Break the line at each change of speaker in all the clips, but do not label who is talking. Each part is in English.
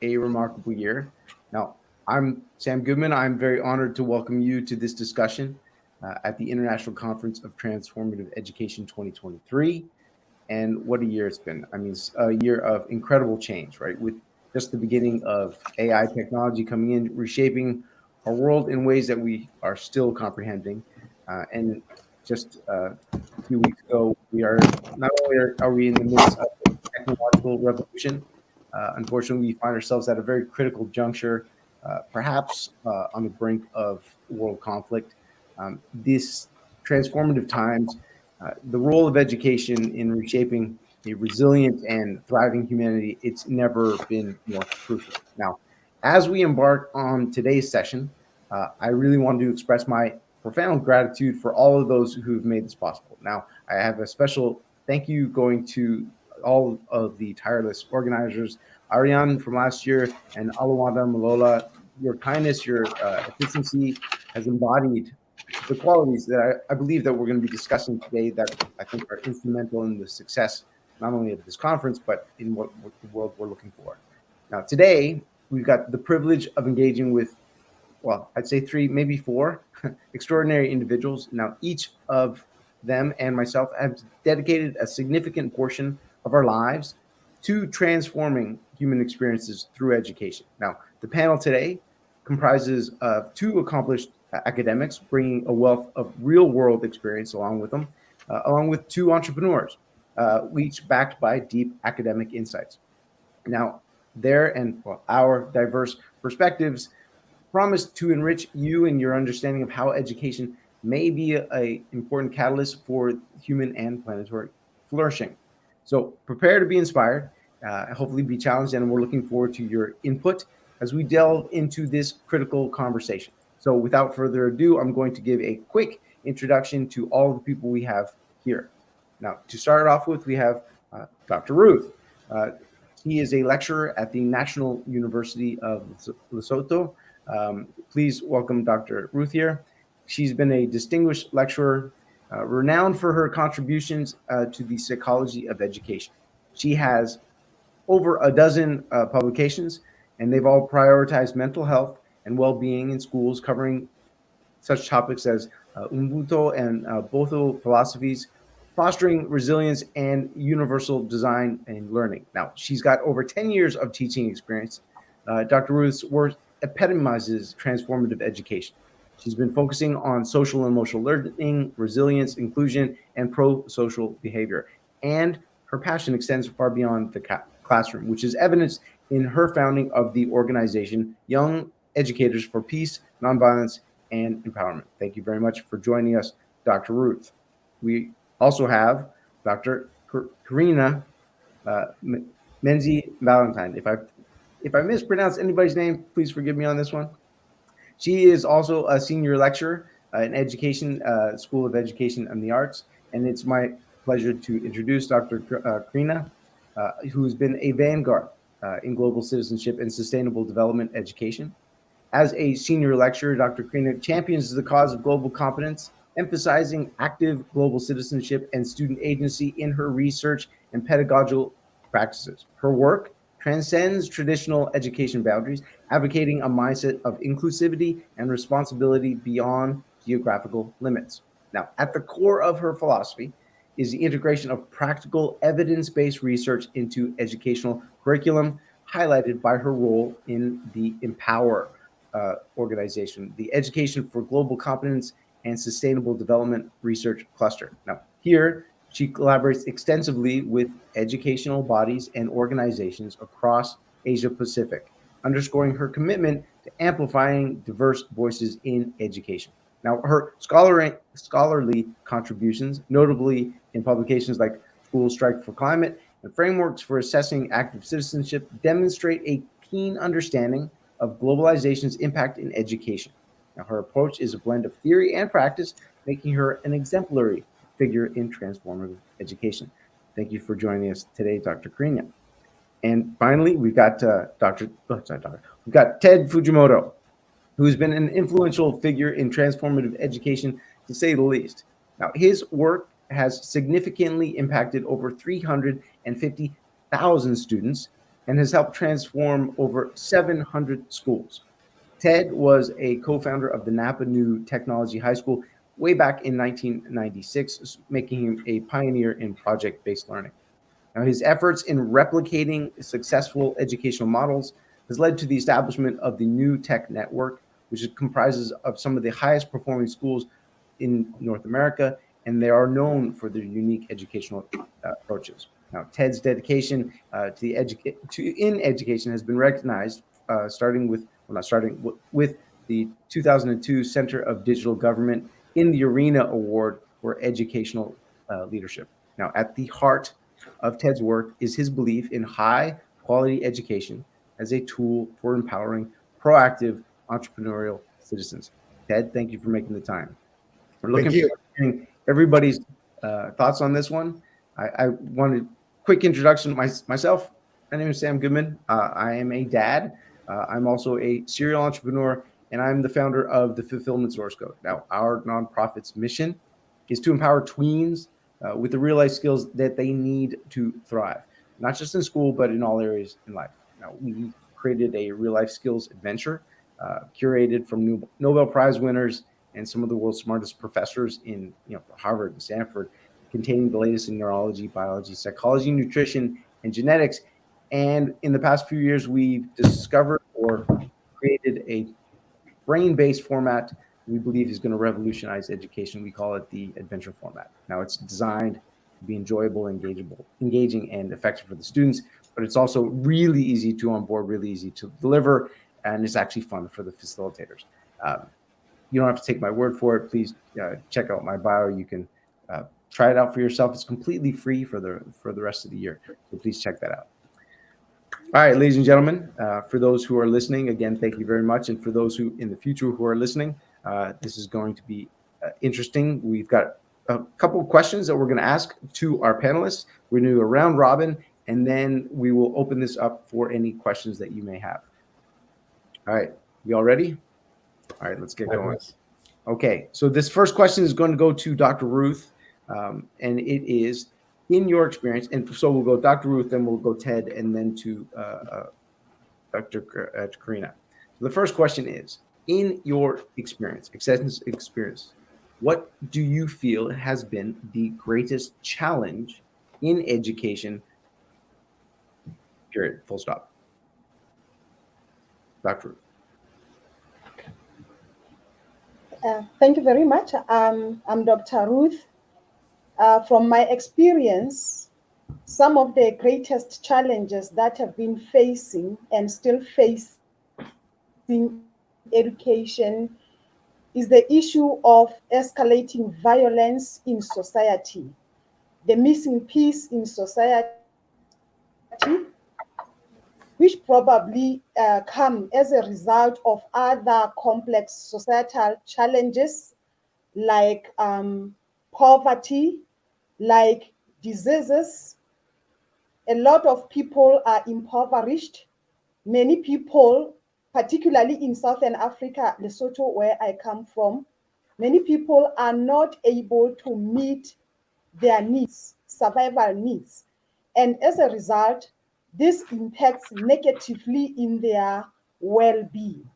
a remarkable year. Now, I'm Sam Goodman. I'm very honored to welcome you to this discussion at the International Conference of Transformative Education 2023. And what a year it's been. I mean, it's a year of incredible change, right? With just the beginning of AI technology coming in, reshaping our world in ways that we are still comprehending. And just a few weeks ago, we are not only are we in the midst of a technological revolution, unfortunately, we find ourselves at a very critical juncture, perhaps on the brink of world conflict. This transformative times, the role of education in reshaping a resilient and thriving humanity, it's never been more crucial. Now, as we embark on today's session, I really wanted to express my profound gratitude for all of those who've made this possible. Now, I have a special thank you going to all of the tireless organizers, Ariane from last year and Alawanda Malola. Your kindness, your efficiency has embodied the qualities that I believe that we're going to be discussing today that I think are instrumental in the success not only of this conference, but in what the world we're looking for. Now, today, we've got the privilege of engaging with, well, I'd say three, maybe four extraordinary individuals. Now, each of them and myself have dedicated a significant portion of our lives to transforming human experiences through education. Now, the panel today comprises of two accomplished academics bringing a wealth of real world experience along with them, along with two entrepreneurs, each backed by deep academic insights. Now, their and our diverse perspectives promise to enrich you in your understanding of how education may be an important catalyst for human and planetary flourishing. So prepare to be inspired, hopefully be challenged, and we're looking forward to your input as we delve into this critical conversation. So without further ado, I'm going to give a quick introduction to all of the people we have here. Now, to start off with, we have Dr. Ruth. He is a lecturer at the National University of Lesotho. Please welcome Dr. Ruth here. She's been a distinguished lecturer, renowned for her contributions to the psychology of education. She has over a dozen publications, and they've all prioritized mental health and well-being in schools, covering such topics as Ubuntu and Botho philosophies, fostering resilience and universal design and learning. Now, she's got over 10 years of teaching experience. Dr. Ruth's work epitomizes transformative education. She's been focusing on social and emotional learning, resilience, inclusion, and pro-social behavior. And her passion extends far beyond the classroom, which is evidenced in her founding of the organization Young Educators for Peace, Nonviolence, and Empowerment. Thank you very much for joining us, Dr. Ruth. We also have Dr. Karina Menzi Valentine. If I mispronounce anybody's name, please forgive me on this one. She is also a senior lecturer in education, School of Education and the Arts, and it's my pleasure to introduce Dr. Karina, who's been a vanguard in global citizenship and sustainable development education. As a senior lecturer, Dr. Karina champions the cause of global competence, emphasizing active global citizenship and student agency in her research and pedagogical practices. Her work transcends traditional education boundaries, advocating a mindset of inclusivity and responsibility beyond geographical limits. Now, at the core of her philosophy is the integration of practical evidence-based research into educational curriculum, highlighted by her role in the Empower organization, the Education for Global Competence and Sustainable Development Research Cluster. Now, here she collaborates extensively with educational bodies and organizations across Asia Pacific, underscoring her commitment to amplifying diverse voices in education. Now, her scholarly contributions, notably in publications like School Strike for Climate and Frameworks for Assessing Active Citizenship, demonstrate a keen understanding of globalization's impact in education. Now, her approach is a blend of theory and practice, making her an exemplary figure in transformative education. Thank you for joining us today, Dr. Karina. And finally, we've got we've got Ted Fujimoto, who's been an influential figure in transformative education, to say the least. Now, his work has significantly impacted over 350,000 students and has helped transform over 700 schools. Ted was a co-founder of the Napa New Technology High School way back in 1996, making him a pioneer in project-based learning. Now, his efforts in replicating successful educational models has led to the establishment of the New Tech Network, which comprises of some of the highest performing schools in North America, and they are known for their unique educational approaches. Now, Ted's dedication in education has been recognized, starting with well, not starting with the 2002 Center of Digital Government in the Arena Award for Educational Leadership. Now, at the heart of Ted's work is his belief in high quality education as a tool for empowering proactive entrepreneurial citizens. Ted, thank you for making the time. We're looking
Thank you.
forward to hearing everybody's thoughts on this one. I wanted a quick introduction to myself. My name is Sam Goodman. I am a dad. I'm also a serial entrepreneur, and I'm the founder of the Fulfillment Source Code. Now, our nonprofit's mission is to empower tweens with the real life skills that they need to thrive, not just in school, but in all areas in life. Now, we created a real life skills adventure curated from Nobel Prize winners and some of the world's smartest professors in Harvard and Stanford, containing the latest in neurology, biology, psychology, nutrition, and genetics. And in the past few years, we've discovered or created a brain-based format we believe is going to revolutionize education. We call it the adventure format. Now, it's designed to be enjoyable, engaging, and effective for the students, but it's also really easy to onboard, really easy to deliver, and it's actually fun for the facilitators. You don't have to take my word for it. Please check out my bio. You can try it out for yourself. It's completely free for the rest of the year. So please check that out. All right, ladies and gentlemen, for those who are listening, again, thank you very much. And for those who in the future who are listening, this is going to be interesting. We've got a couple of questions that we're going to ask to our panelists. We're going to do a round robin, and then we will open this up for any questions that you may have. All right, you all ready? All right, let's get going. Okay, so this first question is going to go to Dr. Ruth, and it is, in your experience, and so we'll go Dr. Ruth, then we'll go Ted, and then to Dr. Karina. So the first question is, in your experience, extensive experience, what do you feel has been the greatest challenge in education, period, full stop? Dr. Ruth.
Thank you very much. I'm Dr. Ruth. From my experience, some of the greatest challenges that have been facing and still facing education is the issue of escalating violence in society, the missing piece in society, which probably come as a result of other complex societal challenges like poverty, like diseases. A lot of people are impoverished. Many people, particularly in Southern Africa, Lesotho, where I come from, many people are not able to meet their needs, survival needs. And as a result, this impacts negatively in their well-being.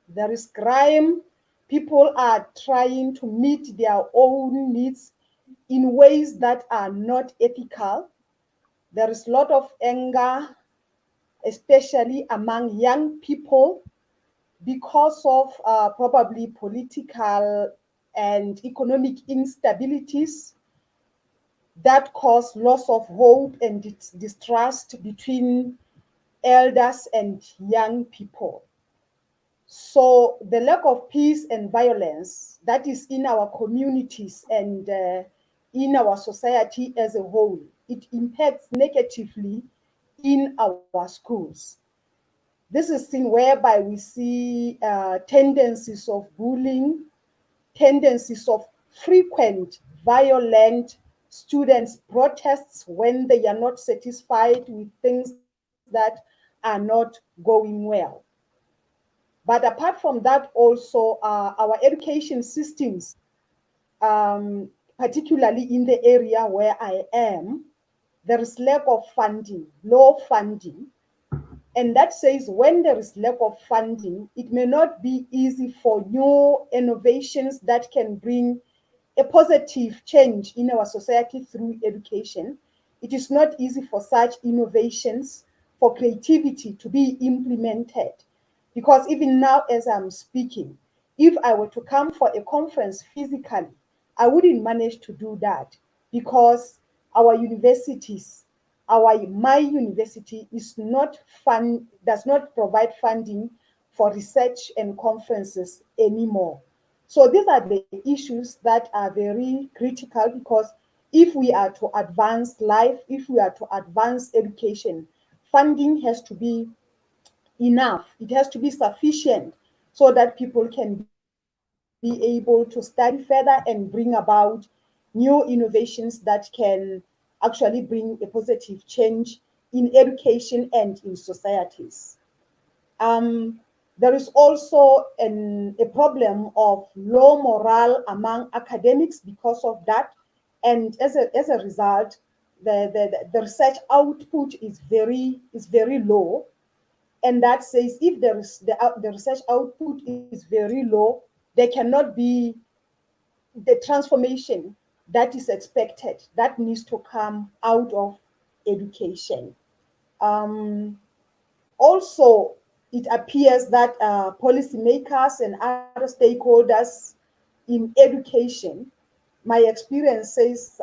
There is crime. People are trying to meet their own needs in ways that are not ethical. There is a lot of anger, especially among young people, because of probably political and economic instabilities that cause loss of hope and distrust between elders and young people. So the lack of peace and violence that is in our communities and in our society as a whole, it impacts negatively in our schools. This is seen whereby we see tendencies of bullying, tendencies of frequent violent students' protests when they are not satisfied with things that are not going well. But apart from that, also our education systems, particularly in the area where I am, there is lack of funding, low funding. And that says when there is lack of funding, it may not be easy for new innovations that can bring a positive change in our society through education. It is not easy for such innovations, for creativity to be implemented. Because even now, as I'm speaking, if I were to come for a conference physically, I wouldn't manage to do that because our universities, my university is not does not provide funding for research and conferences anymore. So these are the issues that are very critical because if we are to advance life, if we are to advance education, funding has to be enough. It has to be sufficient so that people can be able to study further and bring about new innovations that can actually bring a positive change in education and in societies. There is also a problem of low morale among academics because of that. And as a result, the research output is very low. And that says if the research output is very low, there cannot be the transformation that is expected, that needs to come out of education. Um, Also, it appears that policymakers and other stakeholders in education, my experience says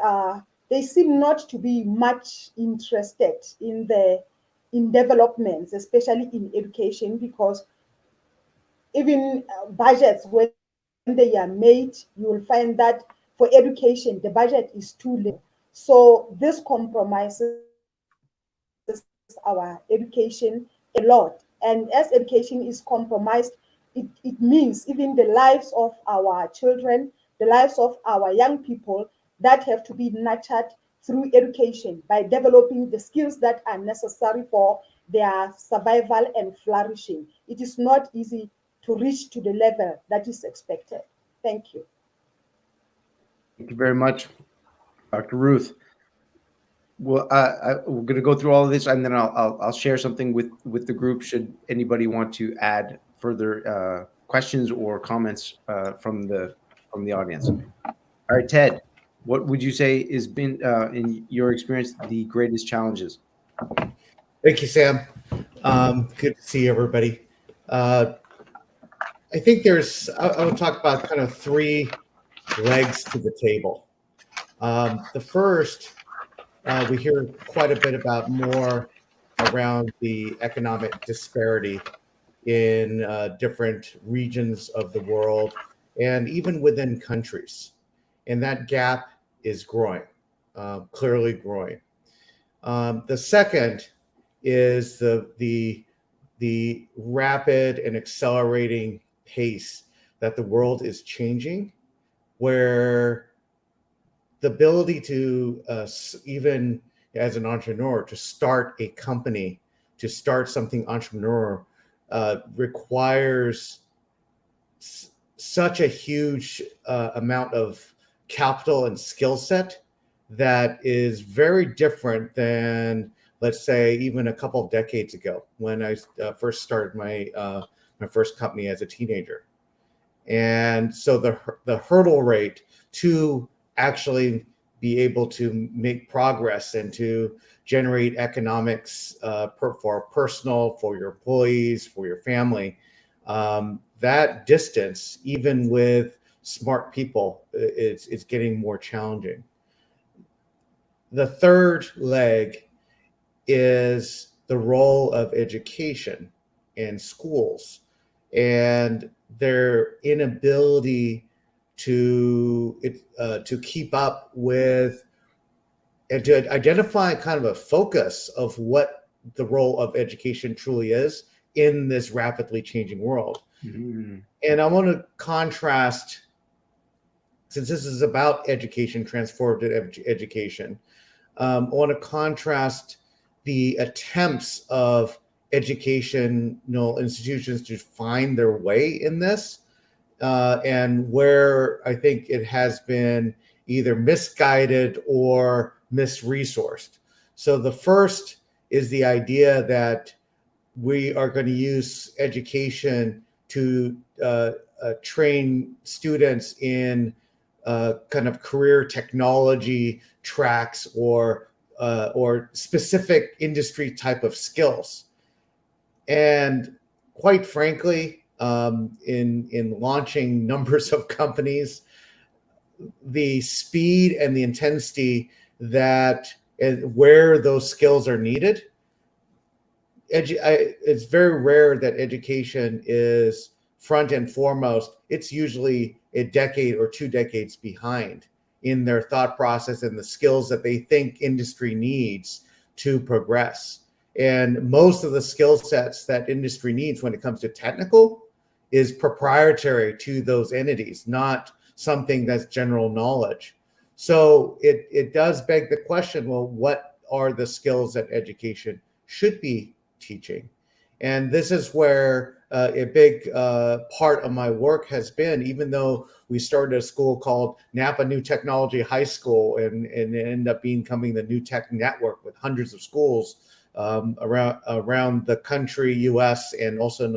they seem not to be much interested in developments, especially in education, because even budgets, when they are made, you will find that for education the budget is too little. So this compromises our education a lot. And as education is compromised, it means even the lives of our children, the lives of our young people that have to be nurtured through education by developing the skills that are necessary for their survival and flourishing. It is not easy to reach to the level that is expected. Thank you.
Thank you very much, Dr. Ruth. Well, we're going to go through all of this, and then I'll share something with the group. Should anybody want to add further questions or comments from the audience? All right, Ted, what would you say has been, in your experience, the greatest challenges?
Thank you, Sam. Good to see everybody. I think I would talk about kind of three legs to the table. The first, we hear quite a bit about more around the economic disparity in different regions of the world and even within countries. And that gap is growing, clearly growing. The second is the rapid and accelerating pace that the world is changing, where the ability to even as an entrepreneur to start a company, to start something entrepreneur requires such a huge amount of capital and skill set that is very different than, let's say, even a couple of decades ago when I first started my first company as a teenager. And so the hurdle rate to actually be able to make progress and to generate economics for personal, for your employees, for your family, that distance, even with smart people, it's getting more challenging. The third leg is the role of education in schools and their inability to keep up with and to identify kind of a focus of what the role of education truly is in this rapidly changing world. Mm-hmm. And I want to contrast, since this is about education, transformative education, I want to contrast the attempts of educational institutions to find their way in this, and where I think it has been either misguided or misresourced. So the first is the idea that we are going to use education to train students in kind of career technology tracks or specific industry type of skills. And quite frankly, in launching numbers of companies, the speed and the intensity that where those skills are needed, it's very rare that education is front and foremost. It's usually a decade or 2 decades behind in their thought process and the skills that they think industry needs to progress. And most of the skill sets that industry needs when it comes to technical is proprietary to those entities, not something that's general knowledge. So it does beg the question, well, what are the skills that education should be teaching? And this is where a big part of my work has been, even though we started a school called Napa New Technology High School and it ended up becoming the New Tech Network with hundreds of schools around the country, US, and also in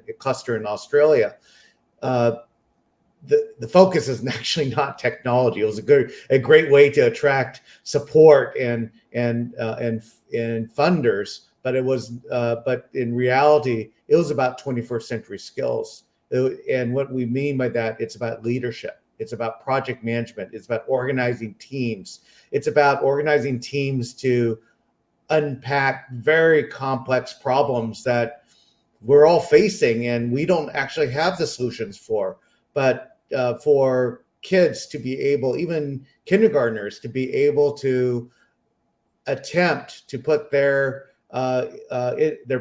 a cluster in Australia. The focus is actually not technology. It was a great way to attract support and funders, but it was but in reality it was about 21st century skills. And what we mean by that, it's about leadership, it's about project management, it's about organizing teams, it's about organizing teams to unpack very complex problems that we're all facing and we don't actually have the solutions for. But for kids to be able, even kindergartners, to be able to attempt to put their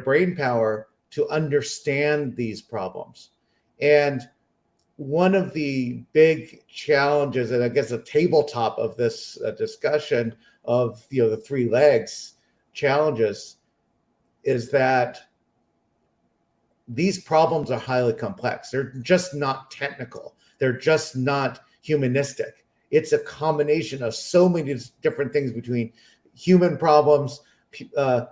brain power to understand these problems. And one of the big challenges, and I guess a tabletop of this discussion of the 3 legs challenges, is that these problems are highly complex. They're just not technical. They're just not humanistic. It's a combination of so many different things between human problems,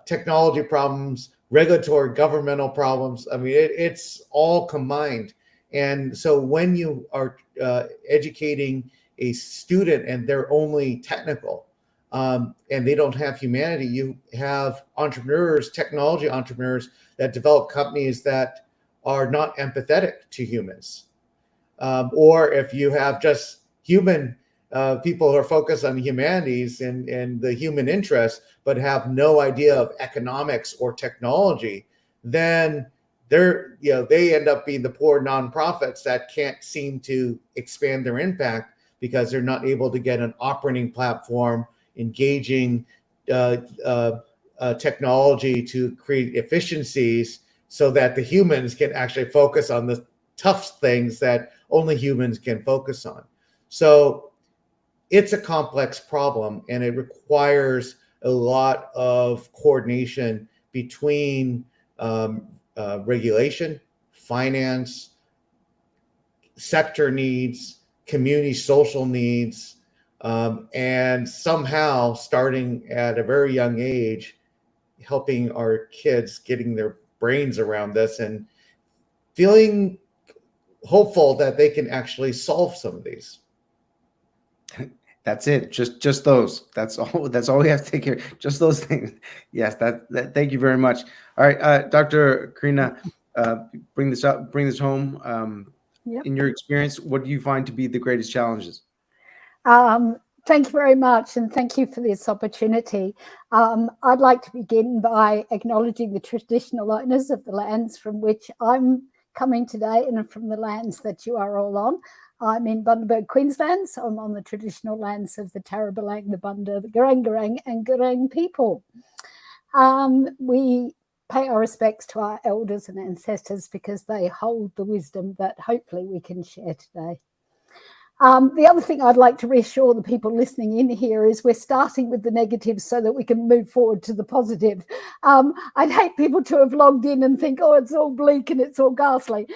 technology problems, regulatory governmental problems. I mean, it's all combined. And so when you are educating a student and they're only technical and they don't have humanity, you have entrepreneurs, technology entrepreneurs that develop companies that are not empathetic to humans. Or if you have just human people who are focused on humanities and the human interest, but have no idea of economics or technology, then they end up being the poor nonprofits that can't seem to expand their impact because they're not able to get an operating platform, engaging technology to create efficiencies so that the humans can actually focus on the tough things that only humans can focus on. So it's a complex problem and it requires a lot of coordination between regulation, finance, sector needs, community social needs, and somehow starting at a very young age, helping our kids getting their brains around this and feeling hopeful that they can actually solve some of these.
That's it. Just those. That's all we have to take care. Just those things. Yes. That. Thank you very much. All right, Dr. Karina, bring this home.
Yep.
In your experience, what do you find to be the greatest challenges?
Thank you very much, and thank you for this opportunity. I'd like to begin by acknowledging the traditional owners of the lands from which I'm coming today and from the lands that you are all on. I'm in Bundaberg, Queensland, so I'm on the traditional lands of the Tarrabalang, the Bunda, the Gurang and Gurang people. We pay our respects to our elders and ancestors because they hold the wisdom that hopefully we can share today. The other thing I'd like to reassure the people listening in here is we're starting with the negatives so that we can move forward to the positive. I'd hate people to have logged in and think, oh, it's all bleak and it's all ghastly,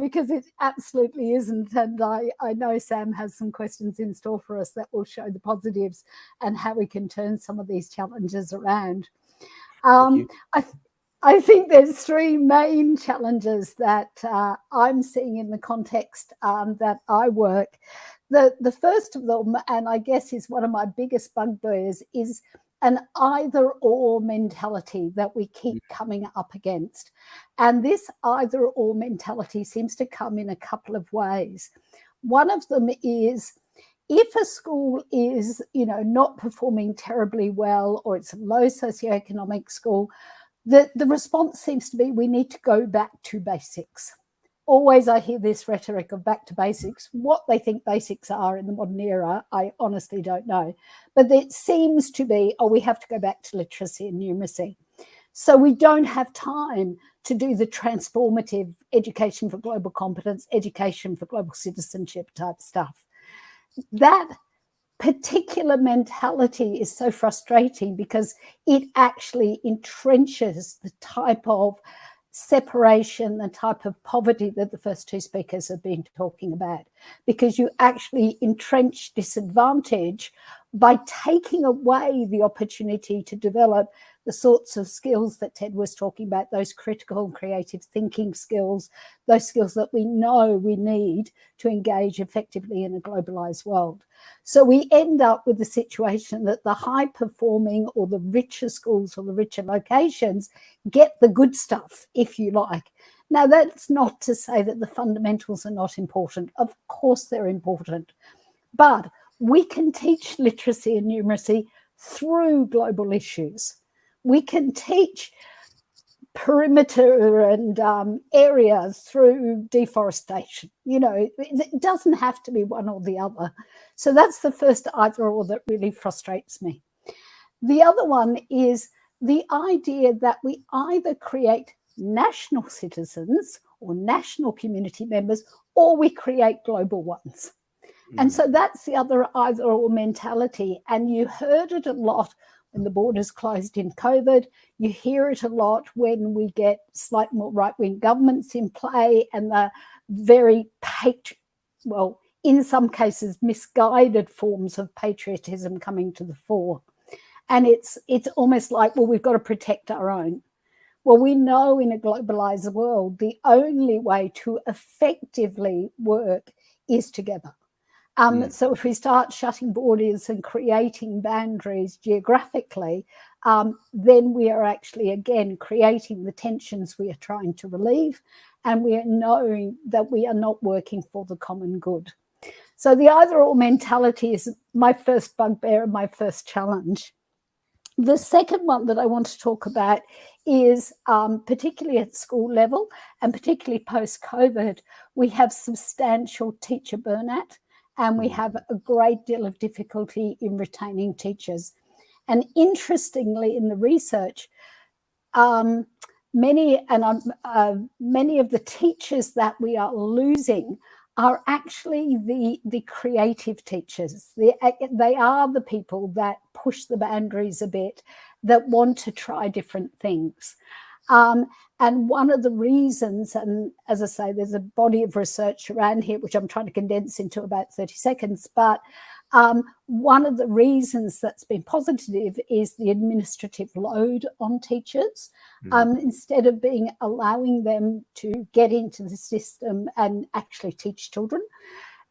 because it absolutely isn't. And I know Sam has some questions in store for us that will show the positives and how we can turn some of these challenges around. I think there's three main challenges that I'm seeing in the context that I work. The first of them, and I guess is one of my biggest bugbears, is an either-or mentality that we keep coming up against. And this either-or mentality seems to come in a couple of ways. One of them is, if a school is, not performing terribly well, or it's a low socioeconomic school, the response seems to be we need to go back to basics. Always I hear this rhetoric of back to basics. What they think basics are in the modern era, I honestly don't know. But it seems to be, we have to go back to literacy and numeracy. So we don't have time to do the transformative education for global competence, education for global citizenship type stuff. That particular mentality is so frustrating because it actually entrenches the type of separation, the type of poverty that the first two speakers have been talking about, because you actually entrench disadvantage by taking away the opportunity to develop the sorts of skills that Ted was talking about, those critical and creative thinking skills, those skills that we know we need to engage effectively in a globalized world. So we end up with the situation that the high performing or the richer schools or the richer locations get the good stuff, if you like. Now, that's not to say that the fundamentals are not important. Of course they're important. But we can teach literacy and numeracy through global issues. We can teach perimeter and areas through deforestation. It doesn't have to be one or the other. So that's the first either or that really frustrates me. The other one is the idea that we either create national citizens or national community members, or we create global ones. And so that's the other either or mentality. And you heard it a lot when the borders closed in COVID. You hear it a lot when we get slightly more right-wing governments in play and the very, in some cases, misguided forms of patriotism coming to the fore. And it's almost like, well, we've got to protect our own. Well, we know in a globalized world, the only way to effectively work is together. So if we start shutting borders and creating boundaries geographically, then we are actually, again, creating the tensions we are trying to relieve, and we are knowing that we are not working for the common good. So the either-or mentality is my first bugbear and my first challenge. The second one that I want to talk about is particularly at school level and particularly post-COVID, we have substantial teacher burnout. And we have a great deal of difficulty in retaining teachers. And interestingly, in the research, many of the teachers that we are losing are actually the creative teachers. They are the people that push the boundaries a bit, that want to try different things. And one of the reasons, and as I say, there's a body of research around here, which I'm trying to condense into about 30 seconds, but one of the reasons that's been positive is the administrative load on teachers. Instead of allowing them to get into the system and actually teach children.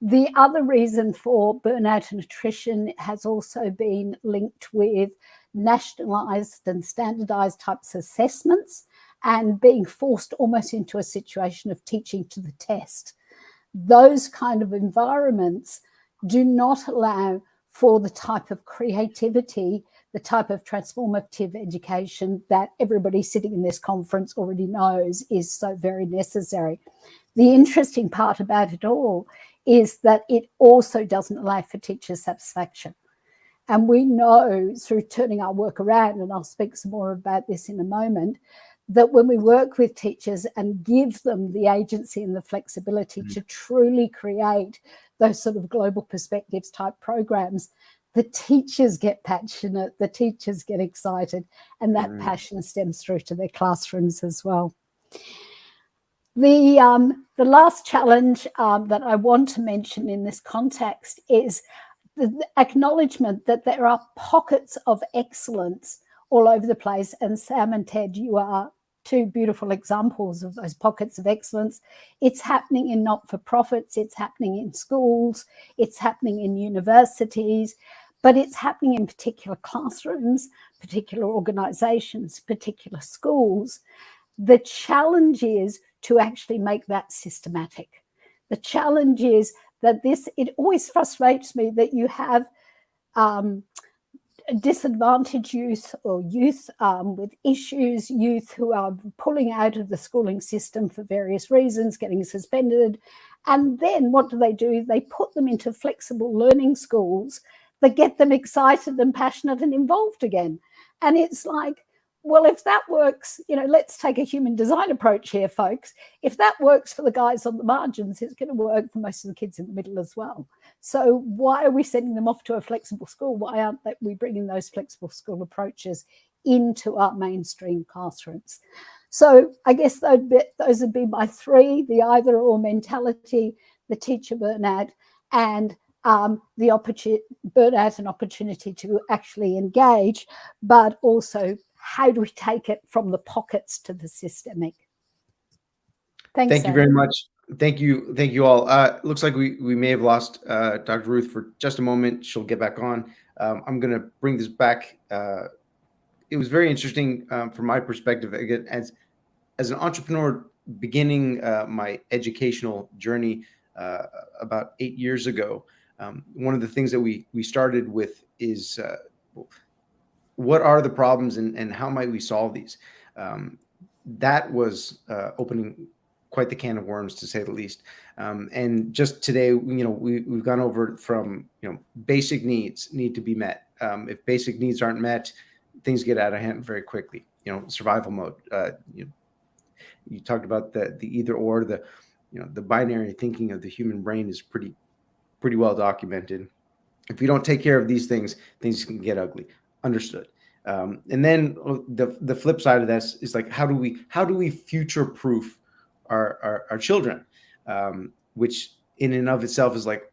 The other reason for burnout and attrition has also been linked with nationalised and standardised types of assessments and being forced almost into a situation of teaching to the test. Those kind of environments do not allow for the type of creativity, the type of transformative education that everybody sitting in this conference already knows is so very necessary. The interesting part about it all is that it also doesn't allow for teacher satisfaction. And we know through turning our work around, and I'll speak some more about this in a moment, that when we work with teachers and give them the agency and the flexibility to truly create those sort of global perspectives type programs, the teachers get passionate, the teachers get excited, and that passion stems through to their classrooms as well. The last challenge that I want to mention in this context is the acknowledgement that there are pockets of excellence all over the place. And Sam and Ted, you are two beautiful examples of those pockets of excellence. It's happening in not-for-profits, it's happening in schools, it's happening in universities, but it's happening in particular classrooms, particular organizations, particular schools. The challenge is to actually make that systematic. The challenge is that it always frustrates me that you have disadvantaged youth or youth with issues, youth who are pulling out of the schooling system for various reasons, getting suspended. And then what do? They put them into flexible learning schools that get them excited and passionate and involved again. And it's like, well, if that works, let's take a human design approach here, folks. If that works for the guys on the margins, it's going to work for most of the kids in the middle as well. So why are we sending them off to a flexible school? Why aren't we bringing those flexible school approaches into our mainstream classrooms? So I guess those would be my three: the either or mentality, the teacher burnout, and the burnout and opportunity to actually engage, but also how do we take it from the pockets to the systemic? Thanks.
Thank you very much. Thank you all. Looks like we may have lost Dr. Ruth for just a moment. She'll get back on. I'm going to bring this back. It was very interesting from my perspective, again, as an entrepreneur beginning my educational journey about 8 years ago. One of the things that we started with is what are the problems and how might we solve these? That was opening quite the can of worms, to say the least. And just today, we've gone over from, basic needs need to be met. If basic needs aren't met, things get out of hand very quickly. Survival mode. You talked about the either or, the binary thinking of the human brain is pretty well documented. If we don't take care of these things can get ugly. Understood. And then the flip side of this is like, how do we future-proof our children, which in and of itself is like,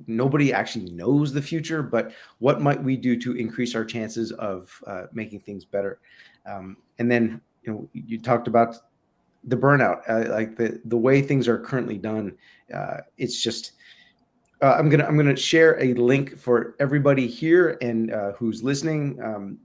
nobody actually knows the future, but what might we do to increase our chances of making things better? And then, you talked about the burnout, like the way things are currently done. It's just, I'm gonna share a link for everybody here and who's listening.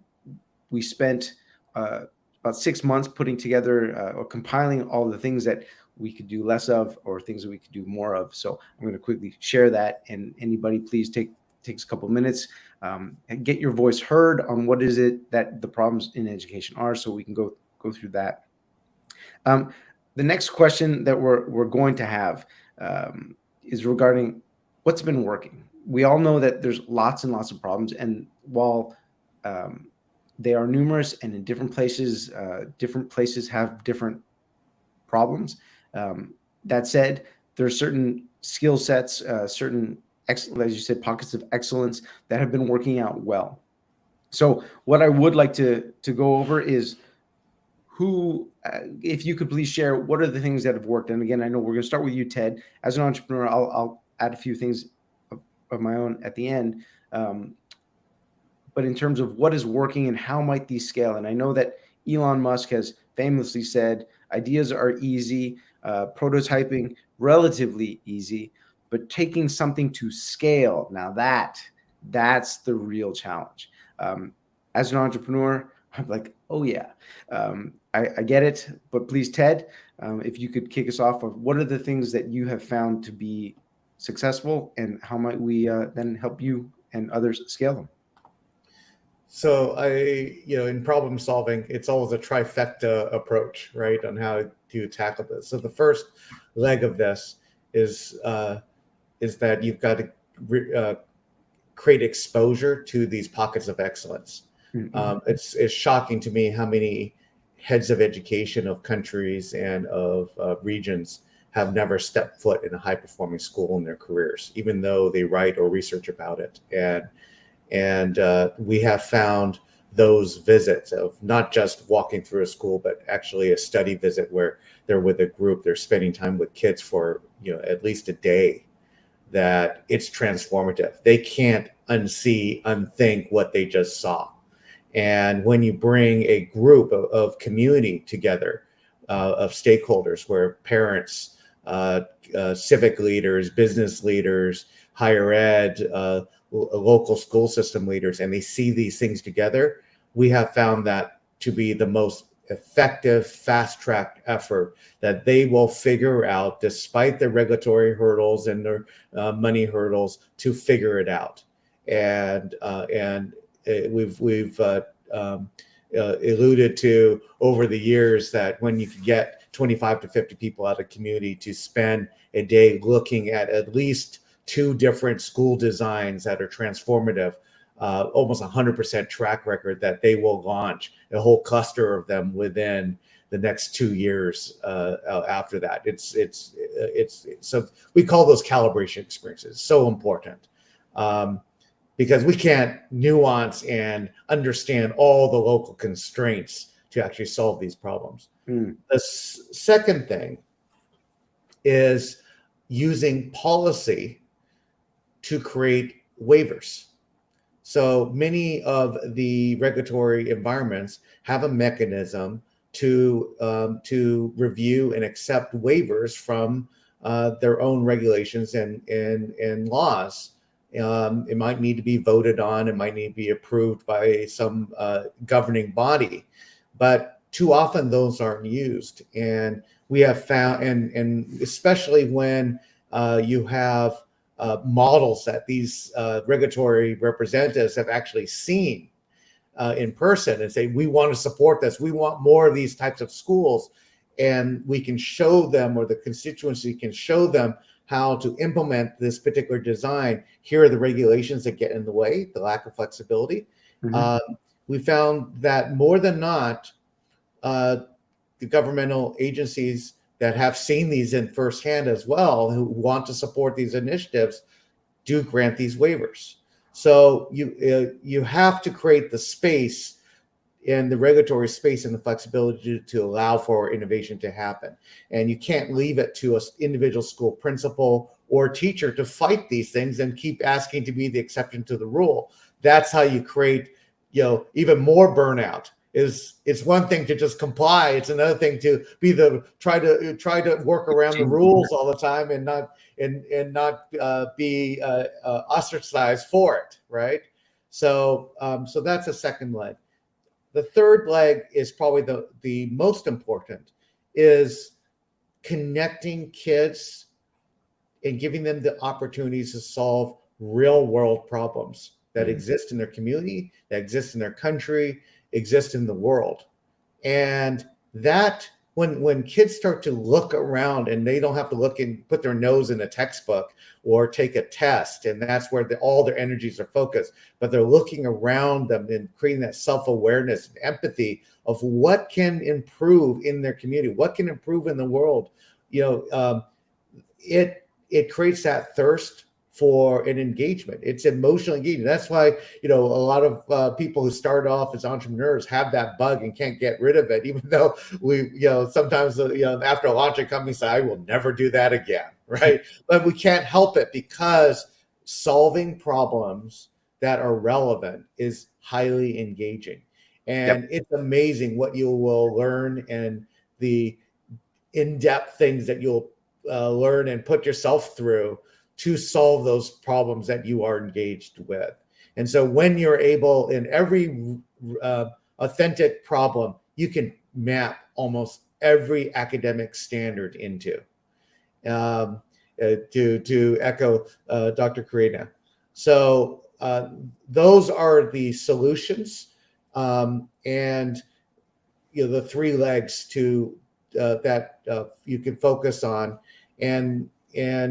We spent about 6 months putting together or compiling all the things that we could do less of or things that we could do more of. So I'm going to quickly share that, and anybody please takes a couple of minutes and get your voice heard on what is it that the problems in education are, so we can go through that. The next question that we're going to have is regarding what's been working. We all know that there's lots and lots of problems, and while they are numerous and in different places have different problems. That said, there are certain skill sets, certain, as you said, pockets of excellence that have been working out well. So what I would like to go over is if you could please share, what are the things that have worked? And again, I know we're going to start with you, Ted. As an entrepreneur, I'll add a few things of my own at the end. But in terms of what is working and how might these scale, and I know that Elon Musk has famously said, ideas are easy, prototyping relatively easy, but taking something to scale, now that's the real challenge. As an entrepreneur, I'm like, oh yeah, I get it. But please, Ted, if you could kick us off of what are the things that you have found to be successful, and how might we then help you and others scale them?
So in problem solving, it's always a trifecta approach, right, on how to tackle this. So the first leg of this is that you've got to create exposure to these pockets of excellence. Mm-hmm. It's shocking to me how many heads of education of countries and of regions have never stepped foot in a high-performing school in their careers, even though they write or research about it. And we have found those visits of not just walking through a school, but actually a study visit where they're with a group, they're spending time with kids for at least a day, that it's transformative. They can't unthink what they just saw. And when you bring a group of community together, of stakeholders, where parents, civic leaders, business leaders, higher ed, local school system leaders, and they see these things together, we have found that to be the most effective fast-track effort that they will figure out, despite the regulatory hurdles and their money hurdles, to figure it out. And we've alluded to over the years that when you could get 25 to 50 people out of community to spend a day looking at least 2 different school designs that are transformative, almost 100% track record that they will launch a whole cluster of them within the next 2 years after that. It's so we call those calibration experiences. So important. Because we can't nuance and understand all the local constraints to actually solve these problems. The second thing is using policy to create waivers. So many of the regulatory environments have a mechanism to review and accept waivers from their own regulations and laws. It might need to be voted on. It might need to be approved by some governing body, but too often those aren't used. And we have found, and especially when you have models that these regulatory representatives have actually seen in person and say, we want to support this. We want more of these types of schools. And we can show them, or the constituency can show them, how to implement this particular design. Here are the regulations that get in the way, the lack of flexibility. We found that more than not, the governmental agencies that have seen these in firsthand as well, who want to support these initiatives, do grant these waivers. So you have to create the space and the regulatory space and the flexibility to allow for innovation to happen. And you can't leave it to an individual school principal or teacher to fight these things and keep asking to be the exception to the rule. That's how you create, even more burnout. It's one thing to just comply. It's another thing to be try to work around the rules all the time and not be ostracized for it, right? So that's a second leg. The third leg is probably the most important, is connecting kids and giving them the opportunities to solve real world problems that exist in their community, that exist in their country, exist in the world. And that when kids start to look around and they don't have to look and put their nose in a textbook or take a test, and that's where all their energies are focused, but they're looking around them and creating that self-awareness and empathy of what can improve in their community, what can improve in the world. It creates that thirst for an engagement. It's emotional engagement. That's why, a lot of people who start off as entrepreneurs have that bug and can't get rid of it, even though we, sometimes, after launching a company, say, I will never do that again, right? But we can't help it, because solving problems that are relevant is highly engaging. And It's amazing what you will learn and the in-depth things that you'll learn and put yourself through to solve those problems that you are engaged with. And so when you're able, in every authentic problem, you can map almost every academic standard into, to echo Dr. Karina. So those are the solutions, and the 3 legs to that you can focus on. And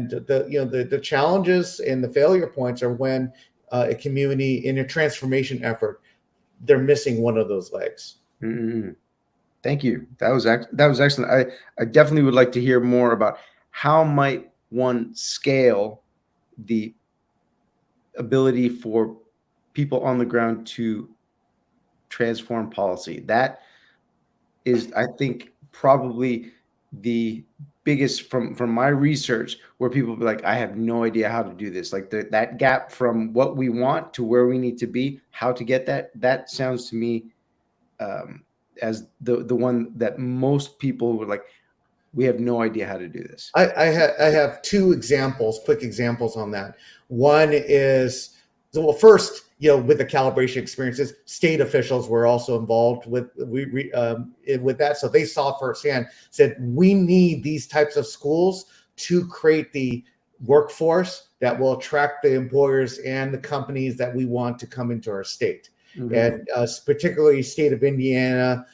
the challenges and the failure points are when a community in a transformation effort, they're missing one of those legs.
That Thank you. That was excellent. I definitely would like to hear more about how might one scale the ability for people on the ground to transform policy. That is, I think, probably the biggest from my research, where people be like, I have no idea how to do this. Like that gap from what we want to where we need to be, how to get that sounds to me as the one that most people would like. We have no idea how to do this.
I have two examples, quick examples on that. One is, well, first, with the calibration experiences, state officials were also involved with that. So they saw firsthand, said, we need these types of schools to create the workforce that will attract the employers and the companies that we want to come into our state. Mm-hmm. And particularly state of Indiana,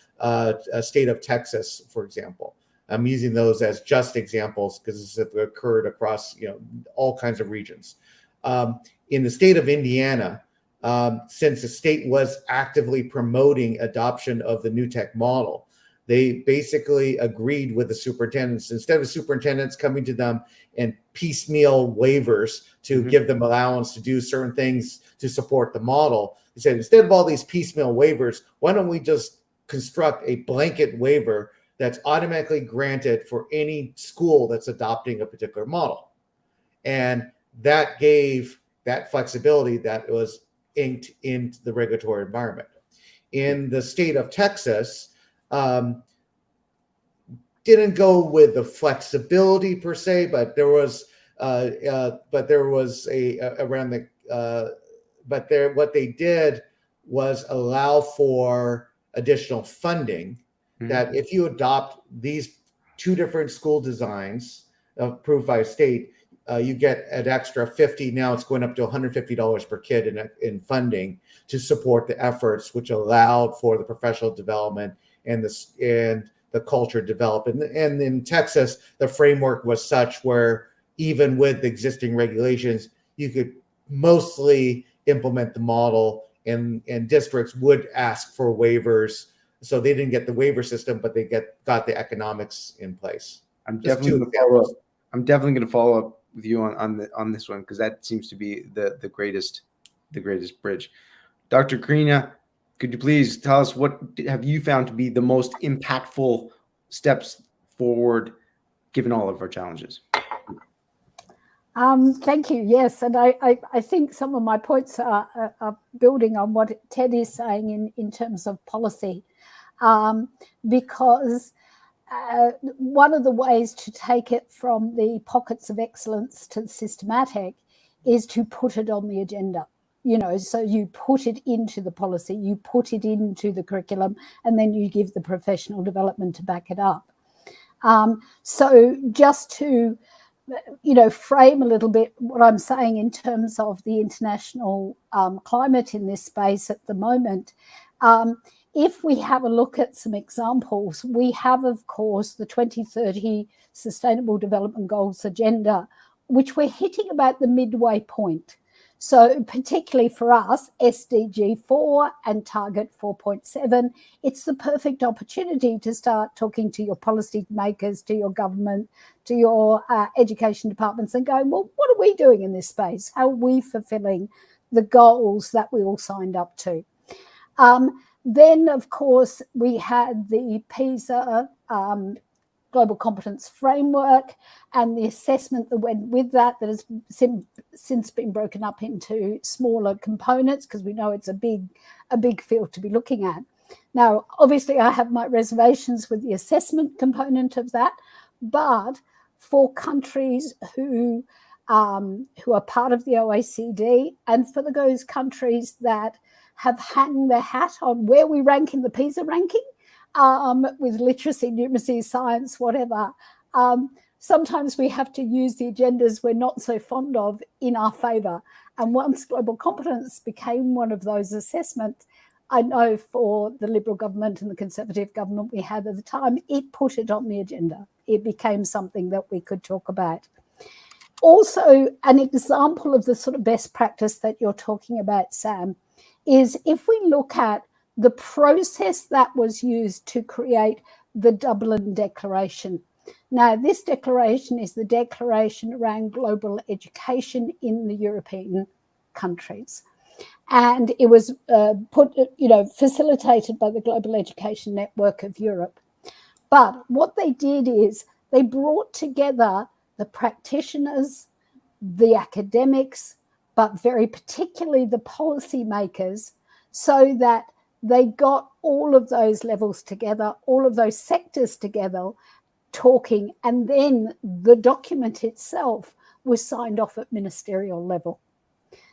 state of Texas, for example. I'm using those as just examples because it's occurred across all kinds of regions. In the state of Indiana, since the state was actively promoting adoption of the new tech model, they basically agreed with the superintendents. Instead of superintendents coming to them and piecemeal waivers to mm-hmm. give them allowance to do certain things to support the model, they said, instead of all these piecemeal waivers, why don't we just construct a blanket waiver that's automatically granted for any school that's adopting a particular model? And that gave that flexibility that was inked into the regulatory environment. In the state of Texas, didn't go with the flexibility per se, but there was what they did was allow for additional funding. Mm-hmm. That if you adopt these two different school designs approved by a state, you get an extra $50. Now it's going up to $150 per kid in funding to support the efforts, which allowed for the professional development and the culture development. And in Texas, the framework was such where even with the existing regulations, you could mostly implement the model, and districts would ask for waivers. So they didn't get the waiver system, but they got the economics in place.
I'm definitely going to follow up with you on this one, because that seems to be the greatest bridge. Dr. Karina, could you please tell us what have you found to be the most impactful steps forward, given all of our challenges?
Thank you. Yes, and I think some of my points are building on what Ted is saying in terms of policy. Because one of the ways to take it from the pockets of excellence to the systematic is to put it on the agenda. So you put it into the policy, you put it into the curriculum, and then you give the professional development to back it up. So just to, frame a little bit what I'm saying in terms of the international climate in this space at the moment, if we have a look at some examples, we have, of course, the 2030 Sustainable Development Goals agenda, which we're hitting about the midway point. So particularly for us, SDG 4 and Target 4.7, it's the perfect opportunity to start talking to your policy makers, to your government, to your education departments, and going, well, what are we doing in this space? How are we fulfilling the goals that we all signed up to? Then, of course, we had the PISA Global Competence Framework and the assessment that went with that has since been broken up into smaller components, because we know it's a big field to be looking at. Now, obviously, I have my reservations with the assessment component of that, but for countries who are part of the OECD, and for those countries that have hung their hat on where we rank in the PISA ranking, with literacy, numeracy, science, whatever. Sometimes we have to use the agendas we're not so fond of in our favour. And once global competence became one of those assessments, I know for the Liberal government and the Conservative government we had at the time, it put it on the agenda. It became something that we could talk about. Also, an example of the sort of best practice that you're talking about, Sam, is if we look at the process that was used to create the Dublin Declaration. Now, this declaration is the declaration around global education in the European countries. And it was facilitated by the Global Education Network of Europe. But what they did is they brought together the practitioners, the academics, but very particularly the policymakers, so that they got all of those levels together, all of those sectors together, talking, and then the document itself was signed off at ministerial level.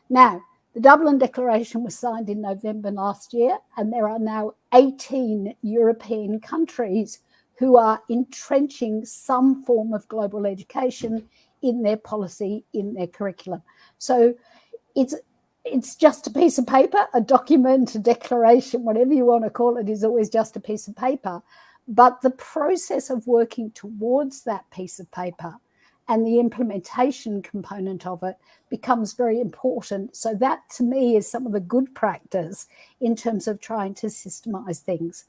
Now, the Dublin Declaration was signed in November last year, and there are now 18 European countries who are entrenching some form of global education in their policy, in their curriculum. So it's just a piece of paper, a document, a declaration, whatever you want to call it, is always just a piece of paper. But the process of working towards that piece of paper and the implementation component of it becomes very important. So that, to me, is some of the good practice in terms of trying to systemize things.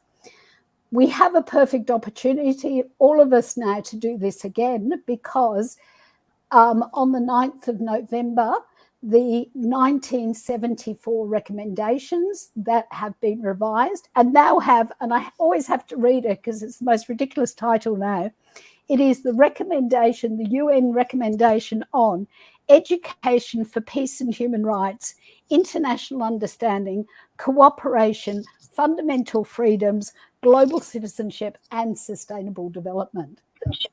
We have a perfect opportunity, all of us now, to do this again, because on the 9th of November, the 1974 recommendations that have been revised and now have, and I always have to read it because it's the most ridiculous title now, it is the recommendation, the UN recommendation on education for peace and human rights, international understanding, cooperation, fundamental freedoms, global citizenship, and sustainable development.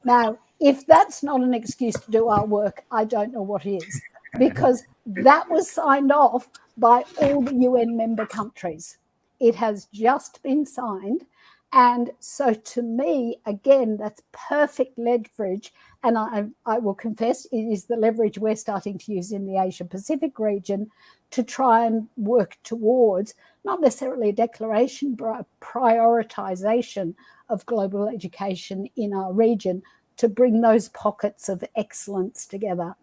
Now, if that's not an excuse to do our work, I don't know what is, because that was signed off by all the UN member countries. It has just been signed. And so to me, again, that's perfect leverage. And I will confess, it is the leverage we're starting to use in the Asia Pacific region to try and work towards not necessarily a declaration, but a prioritization of global education in our region to bring those pockets of excellence together.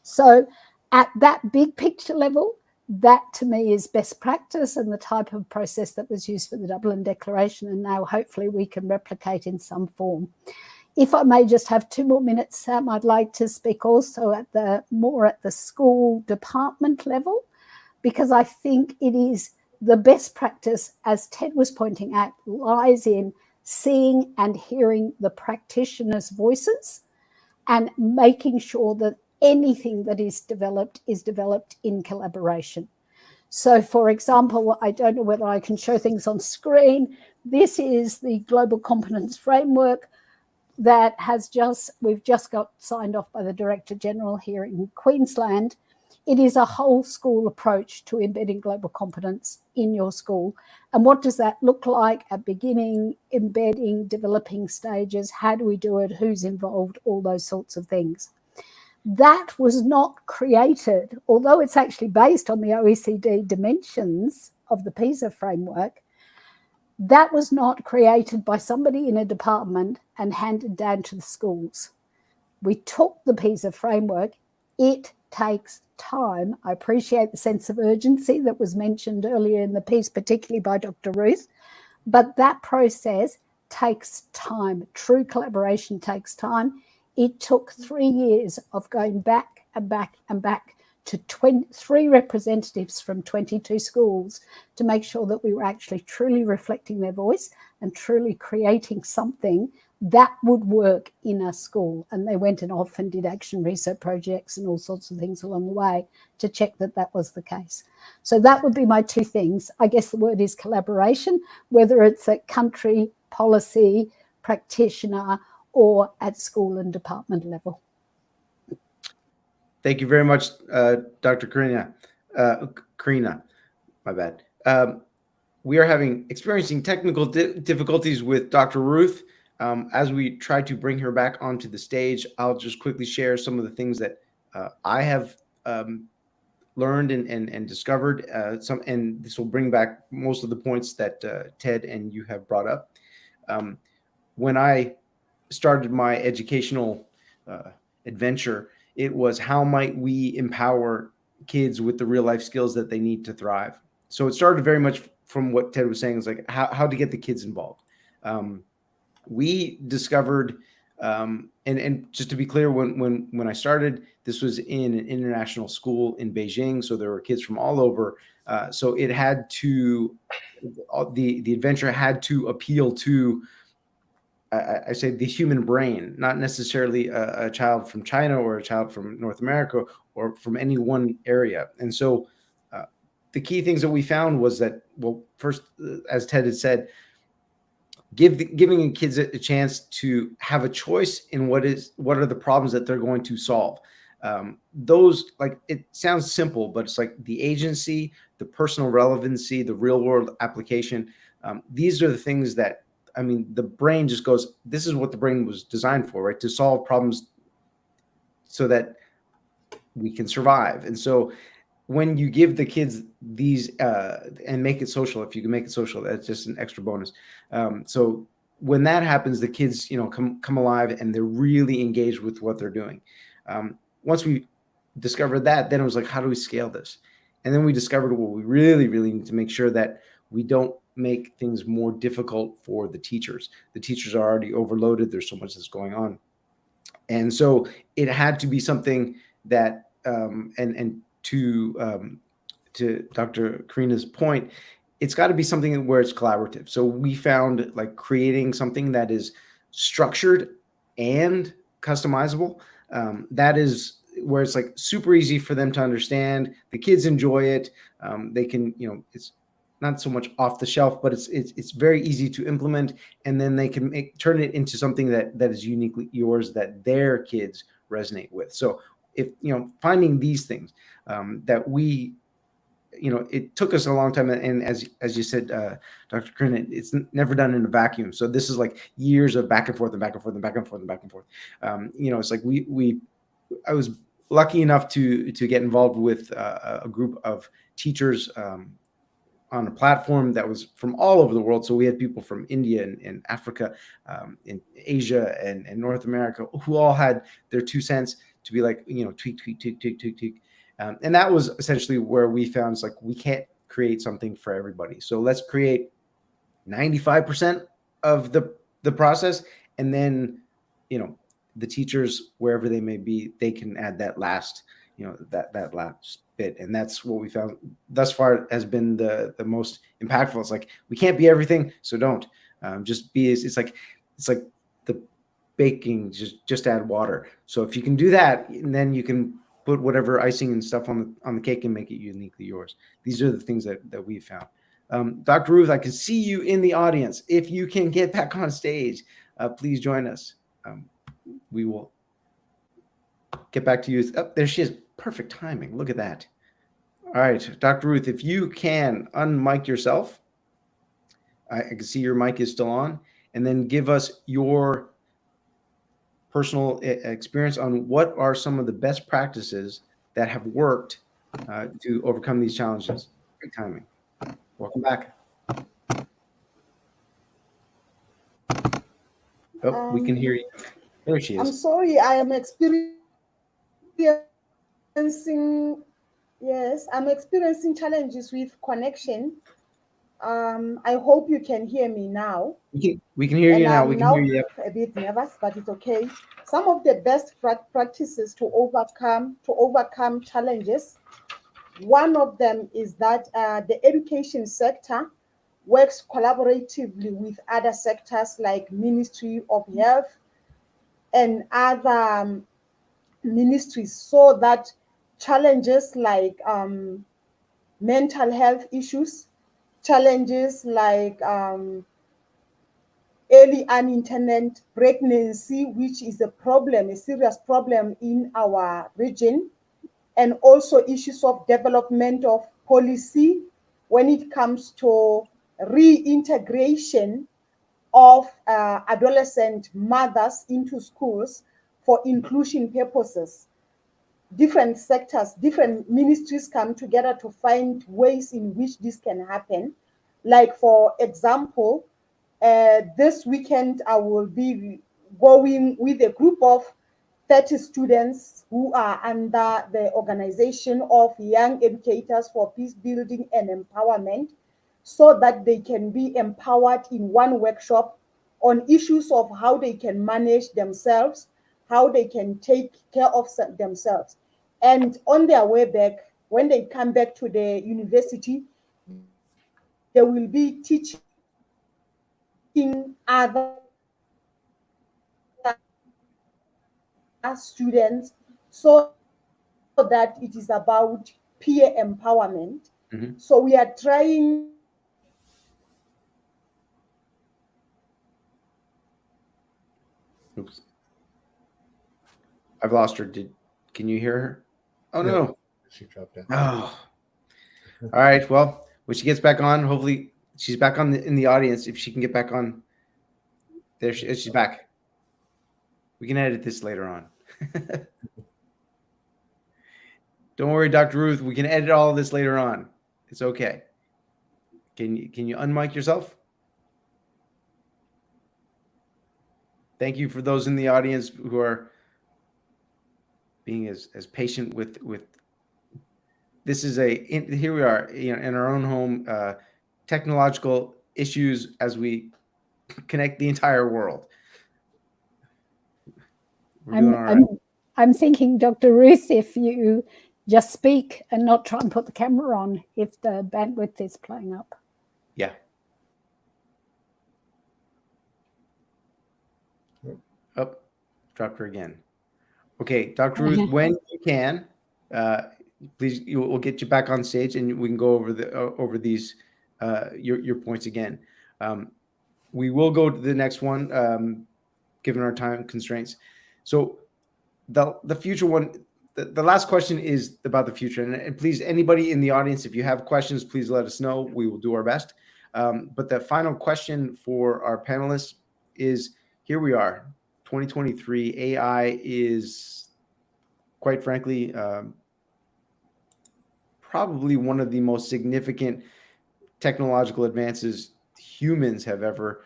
So at that big picture level, that to me is best practice and the type of process that was used for the Dublin Declaration, and now hopefully we can replicate in some form. If I may just have 2 more minutes, Sam, I'd like to speak also at the school department level, because I think it is the best practice, as Ted was pointing out, lies in seeing and hearing the practitioners' voices and making sure that anything that is developed in collaboration. So, for example, I don't know whether I can show things on screen. This is the Global Competence Framework that we've just got signed off by the Director General here in Queensland. It is a whole school approach to embedding global competence in your school. And what does that look like at beginning, embedding, developing stages? How do we do it? Who's involved? All those sorts of things. That was not created, although it's actually based on the OECD dimensions of the PISA framework, that was not created by somebody in a department and handed down to the schools. We took the PISA framework. It takes time. I appreciate the sense of urgency that was mentioned earlier in the piece, particularly by Dr. Ruth, but that process takes time. True collaboration takes time. It took 3 years of going back and back and back to 3 representatives from 22 schools to make sure that we were actually truly reflecting their voice and truly creating something that would work in a school. And they went and off and did action research projects and all sorts of things along the way to check that that was the case. So that would be my 2 things. I guess the word is collaboration, whether it's at country, policy, practitioner, or at school and department level.
Thank you very much, Dr. Karina. My bad. We are experiencing technical difficulties with Dr. Ruth. As we try to bring her back onto the stage, I'll just quickly share some of the things that I have learned and discovered. And this will bring back most of the points that Ted and you have brought up. When I started my educational adventure, it was how might we empower kids with the real life skills that they need to thrive. So it started very much from what Ted was saying is like how to get the kids involved. We discovered, and just to be clear, when I started, this was in an international school in Beijing, so there were kids from all over. So it had to, the adventure had to appeal to, I say, the human brain, not necessarily a child from China or a child from North America or from any one area. And so the key things that we found was that, well, first, as Ted had said, giving kids a chance to have a choice in what are the problems that they're going to solve. Those, like, it sounds simple, but it's like the agency, the personal relevancy, the real world application. These are the things that, I mean, the brain just goes, this is what the brain was designed for, right? To solve problems so that we can survive. And so when you give the kids these and make it social, if you can make it social, that's just an extra bonus. So when that happens, the kids, come alive and they're really engaged with what they're doing. Once we discovered that, then it was like, how do we scale this? And then we discovered what we really, really need to make sure that we don't make things more difficult for the teachers. The teachers are already overloaded. There's so much that's going on. And so it had to be something that, and to Dr. Karina's point, it's got to be something where it's collaborative. So we found, like, creating something that is structured and customizable. That is where it's like super easy for them to understand. The kids enjoy it. They can, it's not so much off the shelf, but it's very easy to implement, and then they can turn it into something that is uniquely yours, that their kids resonate with. So if finding these things that we, it took us a long time, and as you said, Dr. Karina, it's never done in a vacuum. So this is like years of back and forth and back and forth and back and forth and back and forth. It's like I was lucky enough to get involved with a group of teachers on a platform that was from all over the world. So we had people from India and Africa, in Asia and North America, who all had their 2 cents to be like, tweak. And that was essentially where we found, it's like, we can't create something for everybody. So let's create 95% of the process. And then, the teachers, wherever they may be, they can add that last, that last bit. And that's what we found thus far has been the most impactful. It's like, we can't be everything, so don't just be. It's like the baking, just add water. So if you can do that, and then you can put whatever icing and stuff on the cake and make it uniquely yours. These are the things that we've found. Dr. Ruth, I can see you in the audience. If you can get back on stage, please join us. We will get back to you. Oh, there she is. Perfect timing. Look at that. All right, Dr. Ruth, if you can unmic yourself, I can see your mic is still on, and then give us your personal experience on what are some of the best practices that have worked to overcome these challenges. Great timing. Welcome back. Oh, we can hear you. There she is.
I'm sorry, I am experiencing challenges with connection. I hope you can hear me now.
We can hear you now. We can hear you.
A bit nervous, but it's okay. Some of the best practices to overcome challenges. One of them is that the education sector works collaboratively with other sectors like Ministry of Health and other ministries, so that challenges like mental health issues, challenges like early unintended pregnancy, which is a serious problem in our region, and also issues of development of policy when it comes to reintegration of adolescent mothers into schools for inclusion purposes. Different sectors, different ministries come together to find ways in which this can happen. Like, for example, this weekend I will be going with a group of 30 students who are under the organization of Young Educators for Peace Building and Empowerment. so that they can be empowered in one workshop on issues of how they can manage themselves, how they can take care of themselves. And on their way back, when they come back to the university, they will be teaching other students, so that it is about peer empowerment.
Mm-hmm.
So we are trying
Oops. I've lost her. Can you hear her? Oh no.
She dropped out.
Oh. All right. Well, when she gets back on, hopefully she's back on in the audience. If she can get back on, there she's back. We can edit this later on. Don't worry, Dr. Ruth. We can edit all of this later on. It's okay. Can you unmic yourself? Thank you for those in the audience who are being as patient with this is here we are, in our own home, technological issues as we connect the entire world. We're doing all right.
I'm thinking, Dr. Ruth, if you just speak and not try and put the camera on if the bandwidth is playing up.
Yeah. Oh, dropped her again. Okay, Dr. Ruth, when you can, please, we'll get you back on stage and we can go over these your points again. We will go to the next one, given our time constraints. So the future one, the last question is about the future. And please, anybody in the audience, if you have questions, please let us know. We will do our best. But the final question for our panelists is, here we are, 2023. AI is, quite frankly, probably one of the most significant technological advances humans have ever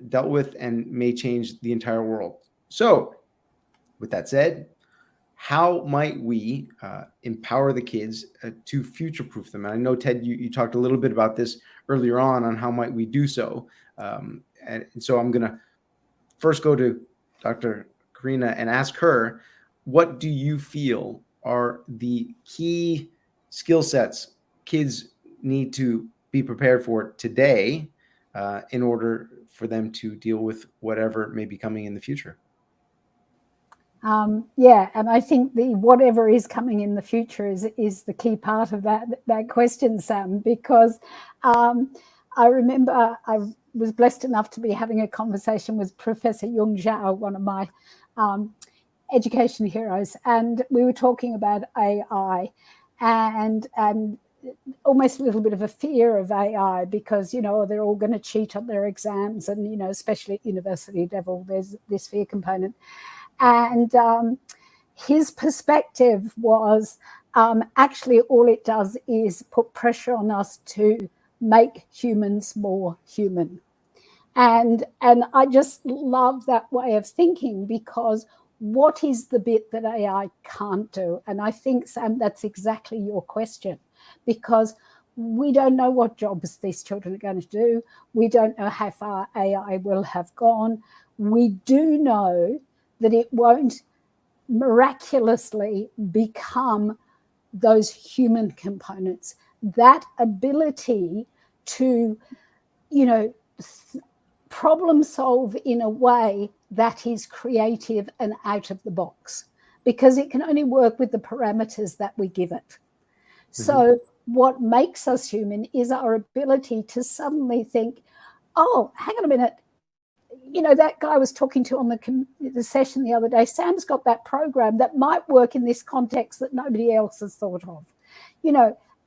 dealt with and may change the entire world. So with that said, how might we empower the kids to future-proof them? And I know, Ted, you talked a little bit about this earlier on how might we do so. And so I'm going to first go to Dr. Karina and ask her, what do you feel are the key skill sets kids need to be prepared for today in order for them to deal with whatever may be coming in the future?
Yeah, and I think the whatever is coming in the future is the key part of that question, Sam, because I remember I was blessed enough to be having a conversation with Professor Yung Zhao, one of my education heroes, and we were talking about AI and almost a little bit of a fear of AI because, they're all going to cheat on their exams and, especially at university level, there's this fear component. And his perspective was actually all it does is put pressure on us to make humans more human. And I just love that way of thinking, because what is the bit that AI can't do? And I think, Sam, that's exactly your question, because we don't know what jobs these children are going to do. We don't know how far AI will have gone. We do know that it won't miraculously become those human components. That ability to, problem solve in a way that is creative and out of the box, because it can only work with the parameters that we give it. Mm-hmm. So what makes us human is our ability to suddenly think, oh, hang on a minute, that guy I was talking to on the session the other day, Sam's got that program that might work in this context that nobody else has thought of.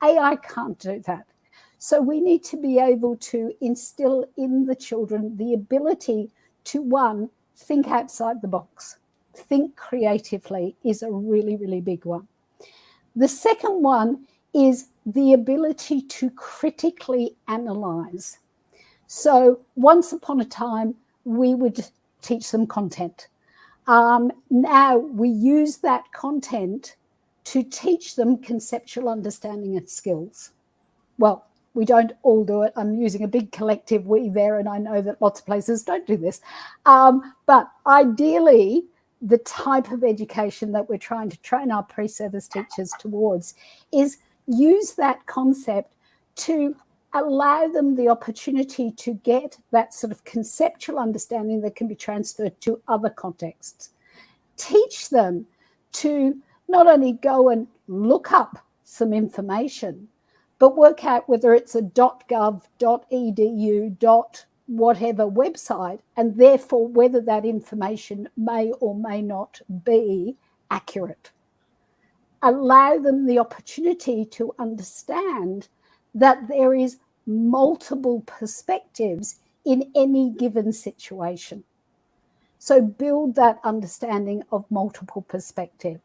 AI can't do that. So we need to be able to instill in the children the ability to, one, think outside the box. Think creatively is a really, really big one. The second one is the ability to critically analyze. So once upon a time, we would teach them content. Now we use that content to teach them conceptual understanding and skills. Well, we don't all do it. I'm using a big collective we there, and I know that lots of places don't do this. But ideally, the type of education that we're trying to train our pre-service teachers towards is use that concept to allow them the opportunity to get that sort of conceptual understanding that can be transferred to other contexts. Teach them to not only go and look up some information, but work out whether it's a .gov, .edu, whatever website, and therefore whether that information may or may not be accurate. Allow them the opportunity to understand that there is multiple perspectives in any given situation. So build that understanding of multiple perspective.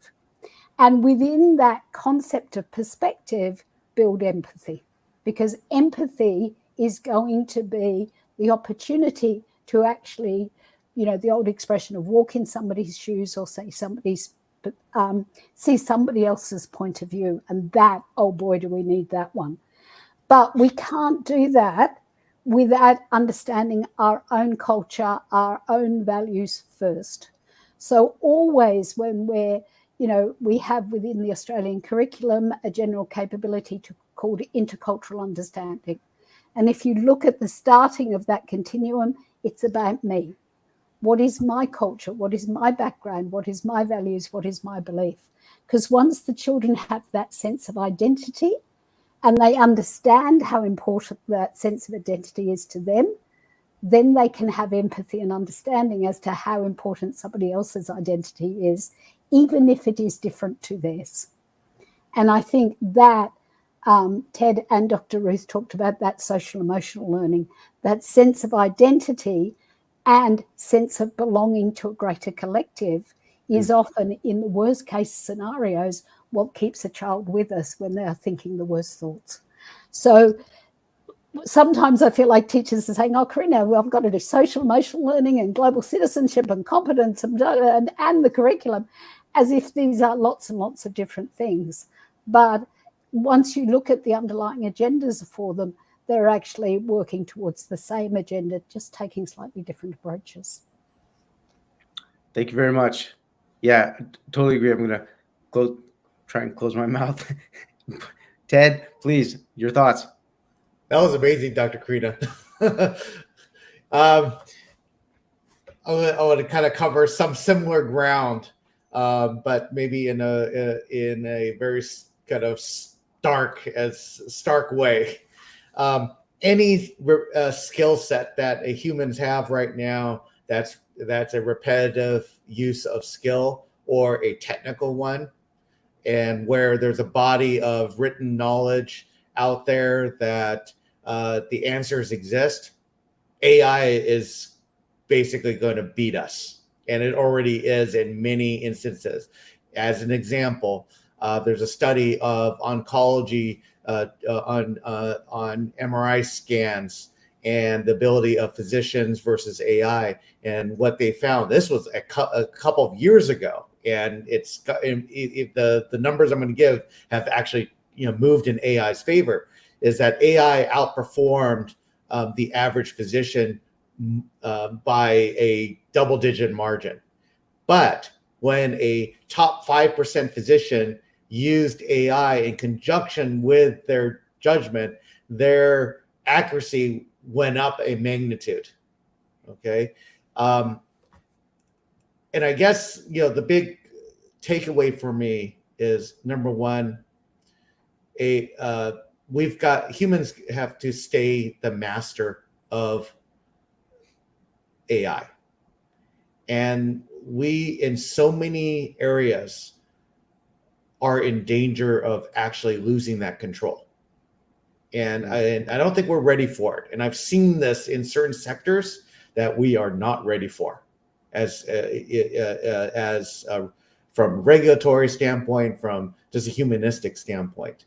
And within that concept of perspective, build empathy, because empathy is going to be the opportunity to actually, you know, the old expression of walk in somebody's shoes or see somebody else's point of view. And that, oh boy, do we need that one. But we can't do that without understanding our own culture, our own values first. So always when we're, you know, we have within the Australian curriculum a general capability called intercultural understanding. And if you look at the starting of that continuum, it's about me. What is my culture? What is my background? What is my values? What is my belief? Because once the children have that sense of identity and they understand how important that sense of identity is to them, then they can have empathy and understanding as to how important somebody else's identity is, even if it is different to theirs. And I think that Ted and Dr. Ruth talked about that social emotional learning, that sense of identity and sense of belonging to a greater collective is often, in the worst case scenarios, what keeps a child with us when they are thinking the worst thoughts. So sometimes I feel like teachers are saying, oh, Karina, well, I've got to do social emotional learning and global citizenship and competence and the curriculum, as if these are lots and lots of different things. But once you look at the underlying agendas for them, they're actually working towards the same agenda, just taking slightly different approaches.
Thank you very much. Yeah, totally agree. I'm going to try and close my mouth. Ted, please, your thoughts.
That was amazing, Dr. Karina. I want to kind of cover some similar ground, but maybe in a very kind of stark way. Any skill set that humans have right now that's a repetitive use of skill or a technical one, and where there's a body of written knowledge out there that the answers exist, AI is basically going to beat us. And it already is in many instances. As an example, there's a study of oncology on MRI scans and the ability of physicians versus AI. And what they found, this was a couple of years ago, and the numbers I'm going to give have actually moved in AI's favor, is that AI outperformed the average physician by a double-digit margin. But when a top 5% physician used AI in conjunction with their judgment, their accuracy went up a magnitude. Okay. And I guess, the big takeaway for me is, number one, humans have to stay the master of AI. And we, in so many areas, are in danger of actually losing that control. And I don't think we're ready for it. And I've seen this in certain sectors that we are not ready for, as from regulatory standpoint, from just a humanistic standpoint.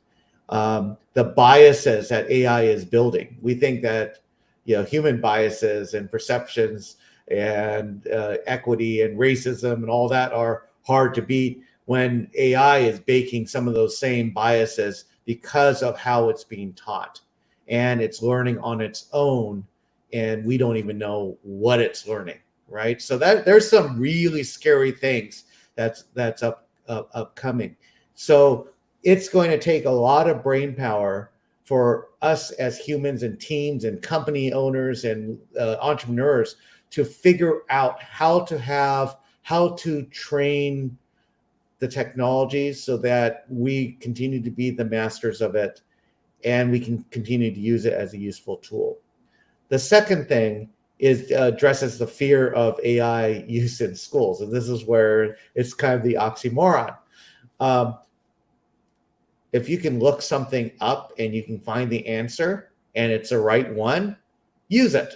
The biases that AI is building, we think that human biases and perceptions and equity and racism and all that are hard to beat, when AI is baking some of those same biases because of how it's being taught. and it's learning on its own, and we don't even know what it's learning, right? So that there's some really scary things that's upcoming. So it's going to take a lot of brain power for us as humans and teams and company owners and entrepreneurs to figure out how to train the technologies so that we continue to be the masters of it and we can continue to use it as a useful tool. The second thing is addresses the fear of AI use in schools. And this is where it's kind of the oxymoron. If you can look something up and you can find the answer and it's the right one, use it.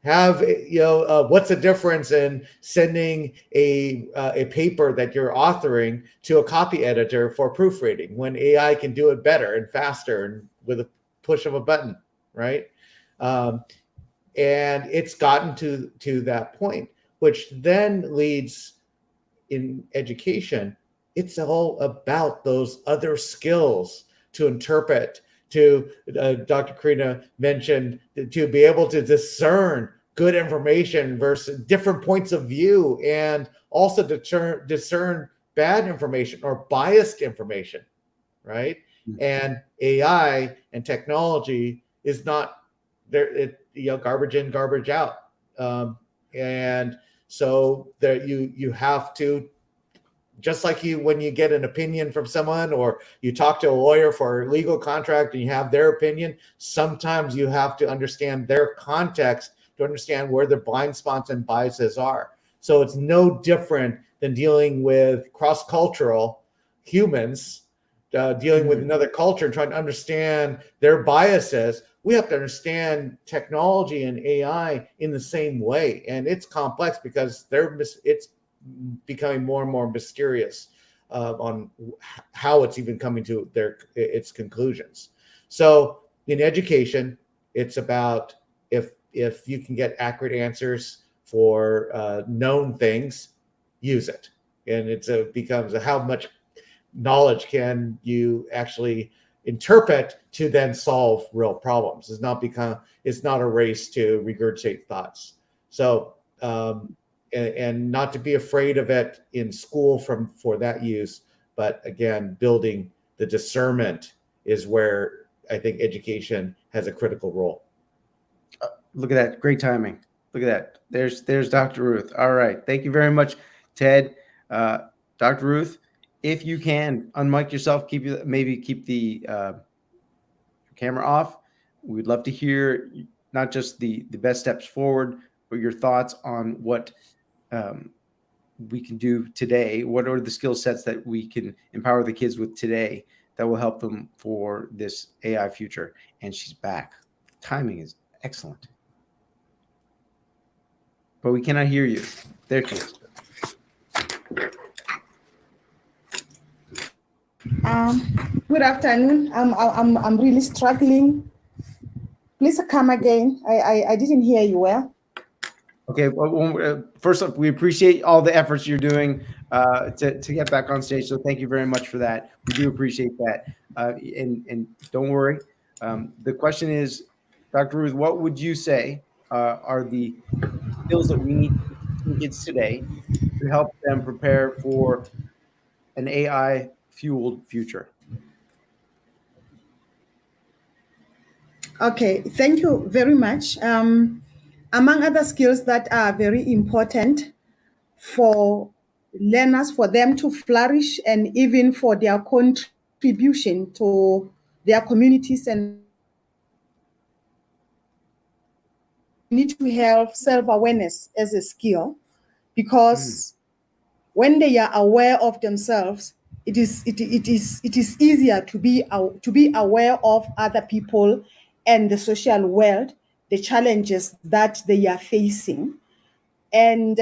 What's the difference in sending a paper that you're authoring to a copy editor for proofreading when AI can do it better and faster and with a push of a button, right? And it's gotten to that point, which then leads in education. It's all about those other skills to interpret, to Dr. Karina mentioned, to be able to discern good information versus different points of view, and also discern bad information or biased information, right? Mm-hmm. And AI and technology is not there, garbage in, garbage out. And so there you have to, just like when you get an opinion from someone or you talk to a lawyer for a legal contract and you have their opinion, sometimes you have to understand their context to understand where their blind spots and biases are. So it's no different than dealing with cross-cultural humans, dealing with another culture and trying to understand their biases. We have to understand technology and AI in the same way. And it's complex because it's becoming more and more mysterious on how it's even coming to its conclusions. So in education, it's about if you can get accurate answers for known things, use it. And it becomes how much knowledge can you actually interpret to then solve real problems. It's not a race to regurgitate thoughts. So and not to be afraid of it in school for that use, but again, building the discernment is where I think education has a critical role.
Look at that, great timing. Look at that. There's Dr. Ruth. All right, thank you very much, Ted. Dr. Ruth, if you can unmic yourself, keep the camera off. We'd love to hear not just the best steps forward, but your thoughts on what we can do today. What are the skill sets that we can empower the kids with today that will help them for this AI future? And she's back. Timing is excellent. But we cannot hear you. There she is.
Good afternoon. I'm really struggling. Please come again. I didn't hear you well.
Okay. Well, first off, we appreciate all the efforts you're doing to get back on stage. So thank you very much for that. We do appreciate that. And don't worry. The question is, Dr. Ruth, what would you say are the skills that we need to teach kids today to help them prepare for an AI-fueled future?
Okay, thank you very much. Among other skills that are very important for learners, for them to flourish, and even for their contribution to their communities, and need to have self-awareness as a skill, because when they are aware of themselves, it is easier to be aware of other people and the social world, the challenges that they are facing. And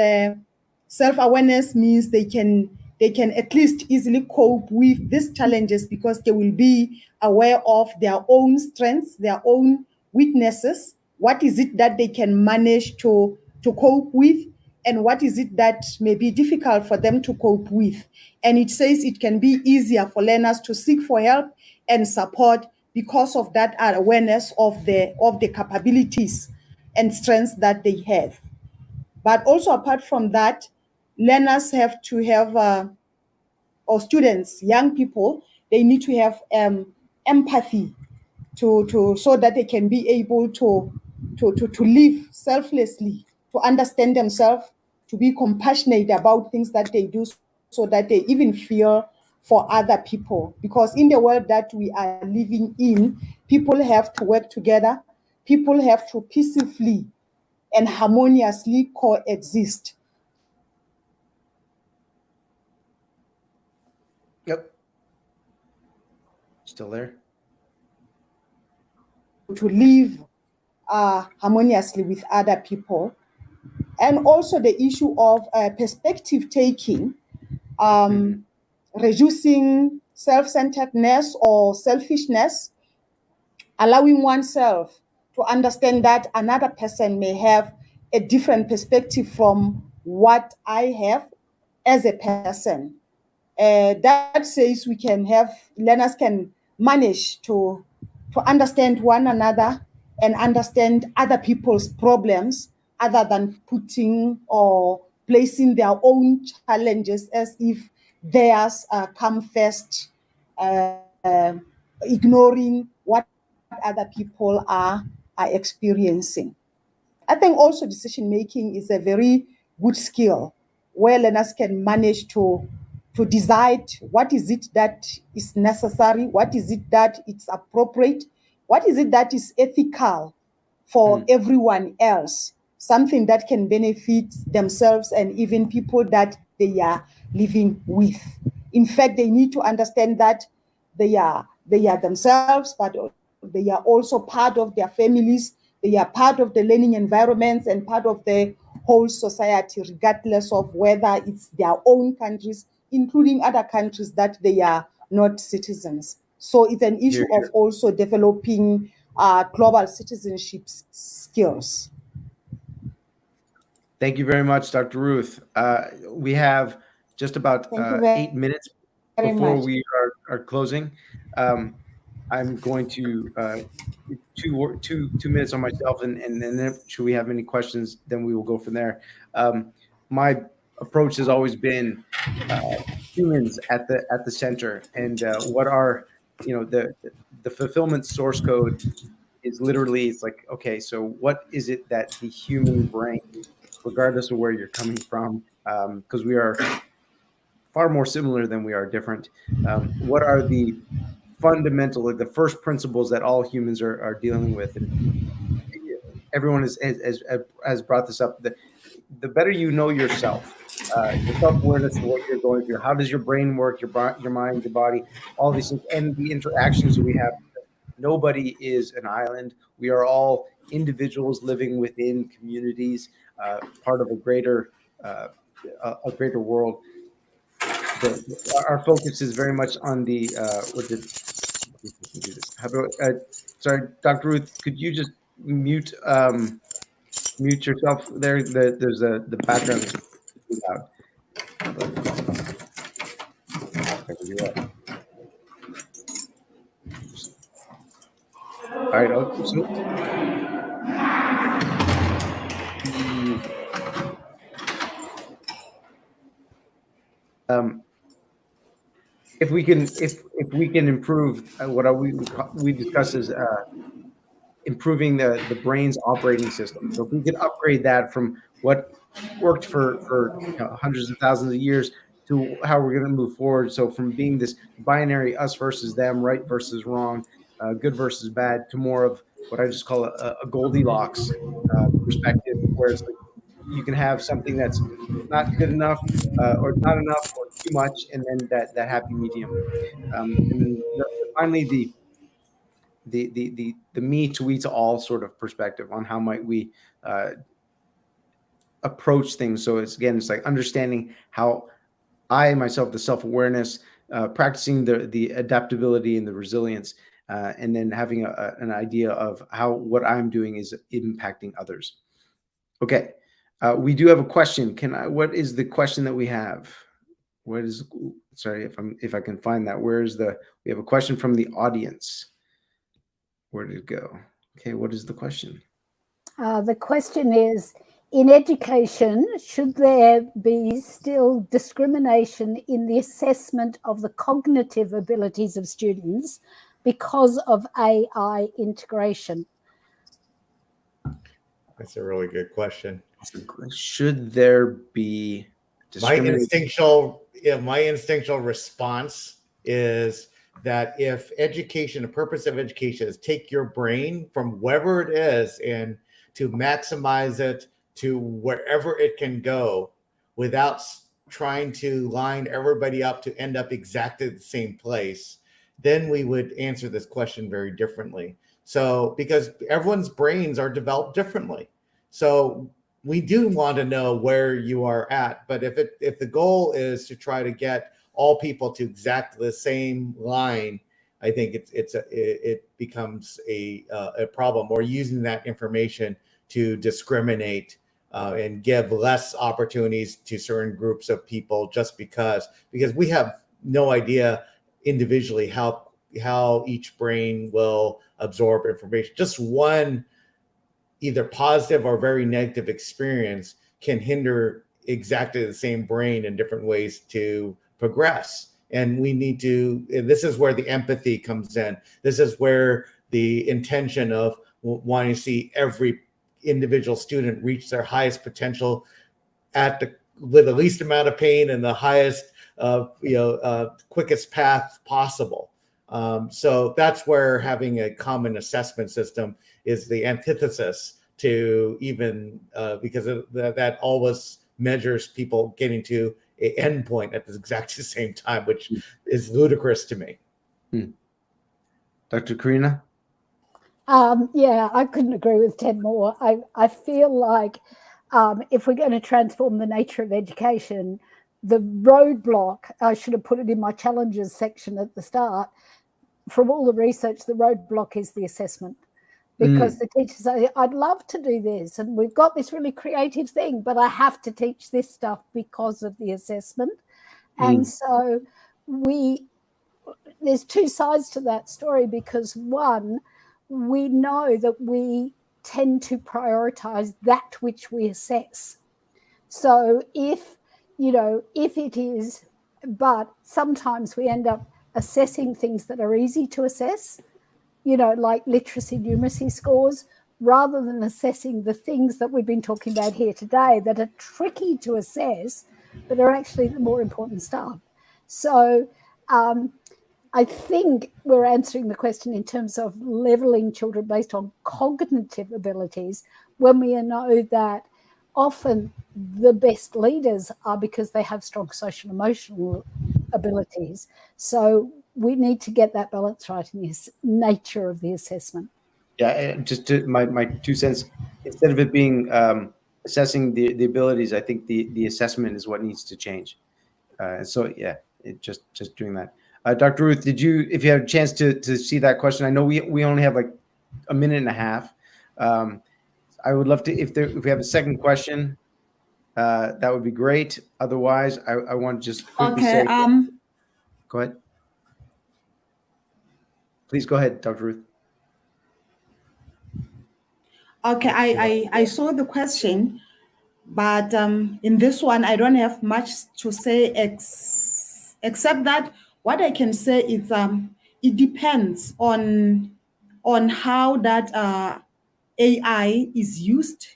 self-awareness means they can at least easily cope with these challenges because they will be aware of their own strengths, their own weaknesses. What is it that they can manage to cope with, and what is it that may be difficult for them to cope with? And it says it can be easier for learners to seek for help and support because of that awareness of the capabilities and strengths that they have. But also apart from that, learners have to have, or students, young people, they need to have empathy to so that they can be able to live selflessly, to understand themselves, to be compassionate about things that they do, so that they even feel for other people. Because in the world that we are living in, people have to work together, people have to peacefully and harmoniously coexist.
Yep. Still there?
To live harmoniously with other people. And also the issue of perspective taking, reducing self-centeredness or selfishness, allowing oneself to understand that another person may have a different perspective from what I have as a person. That says we can have, learners can manage to understand one another and understand other people's problems, other than putting or placing their own challenges as if theirs come first, ignoring what other people are experiencing. I think also decision making is a very good skill where learners can manage to decide what is it that is necessary, what is it that it's appropriate, what is it that is ethical for everyone else, something that can benefit themselves and even people that they are living with. In fact, they need to understand that they are themselves, but they are also part of their families, they are part of the learning environments and part of the whole society, regardless of whether it's their own countries, including other countries that they are not citizens. So it's an issue of also developing global citizenship skills.
Thank you very much, Dr. Ruth. We have just about 8 minutes before we are closing. I'm going to two minutes on myself, and then if should we have any questions, then we will go from there. My approach has always been humans at the center, and what are the fulfillment source code is literally, it's like, okay, so what is it that the human brain, regardless of where you're coming from, because we are far more similar than we are different. What are the fundamental, like the first principles that all humans are dealing with? And everyone has brought this up. The better you know yourself, your self-awareness of what you're going through, how does your brain work, your mind, your body, all these things, and the interactions that we have. Nobody is an island. We are all individuals living within communities, part of a greater world. Our focus is very much on the do this. How about sorry, Dr. Ruth, could you just mute yourself there? There's the background is too loud. All right. So if we can improve what we discuss is improving the brain's operating system. So if we could upgrade that from what worked for hundreds of thousands of years to how we're going to move forward. So from being this binary us versus them, right versus wrong, good versus bad, to more of what I just call a Goldilocks perspective, where it's like you can have something that's not good enough or not enough or too much, and then that happy medium. And then finally the me to we to all sort of perspective on how might we approach things. So it's like understanding how I myself, the self-awareness, practicing the adaptability and the resilience, and then having an idea of how what I'm doing is impacting others. Okay, we do have a question. What is the question that we have? What is, sorry if I can find that. We have a question from the audience. Where did it go? Okay, what is the question?
The question is, in education, should there be still discrimination in the assessment of the cognitive abilities of students because of AI integration?
That's a really good question.
Should there be
My
discrimination?
instinctual response is that if education, the purpose of education is take your brain from wherever it is and to maximize it to wherever it can go without trying to line everybody up to end up exactly the same place, then we would answer this question very differently. So, because everyone's brains are developed differently. So we do want to know where you are at, but if the goal is to try to get all people to exactly the same line, I think it becomes a problem, or using that information to discriminate and give less opportunities to certain groups of people just because we have no idea individually how each brain will absorb information. Just one either positive or very negative experience can hinder exactly the same brain in different ways to progress. And we need to, and this is where the empathy comes in. This is where the intention of wanting to see every individual student reach their highest potential with the least amount of pain and the highest, quickest path possible. So that's where having a common assessment system is the antithesis to even because that always measures people getting to an end point at the exact same time, which is ludicrous to me.
Dr. Karina?
Yeah, I couldn't agree with Ted more. I feel like if we're going to transform the nature of education, the roadblock, I should have put it in my challenges section at the start, from all the research, the roadblock is the assessment. Because the teachers say, I'd love to do this, and we've got this really creative thing, but I have to teach this stuff because of the assessment. And so there's two sides to that story, because one, we know that we tend to prioritize that which we assess. So if it is, but sometimes we end up assessing things that are easy to assess, like literacy, numeracy scores, rather than assessing the things that we've been talking about here today that are tricky to assess, but are actually the more important stuff. So I think we're answering the question in terms of leveling children based on cognitive abilities, when we know that often the best leaders are because they have strong social emotional abilities. So we need to get that balance right in the nature of the assessment.
Yeah, just my 2 cents, instead of it being assessing the abilities, I think the assessment is what needs to change. So yeah, just doing that. Dr. Ruth, if you had a chance to see that question, I know we only have like a minute and a half. I would love to, if we have a second question, that would be great. Otherwise, I want to just quickly say, go ahead. Please go ahead, Dr. Ruth.
Okay, I saw the question, but in this one, I don't have much to say except that what I can say is it depends on how that AI is used,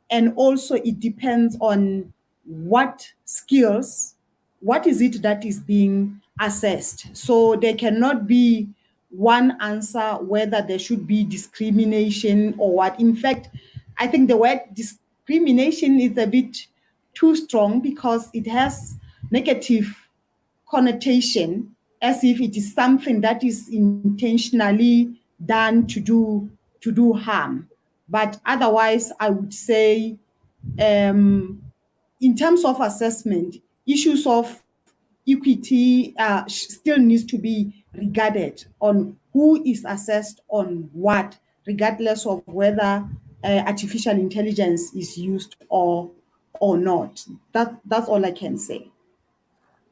and also it depends on what is it that is being assessed. So there cannot be one answer whether there should be discrimination or what. In fact, I think the word discrimination is a bit too strong because it has negative connotation, as if it is something that is intentionally done to do harm. But otherwise, I would say, in terms of assessment, issues of equity still needs to be regarded on who is assessed on what, regardless of whether artificial intelligence is used or not. That's all I can say.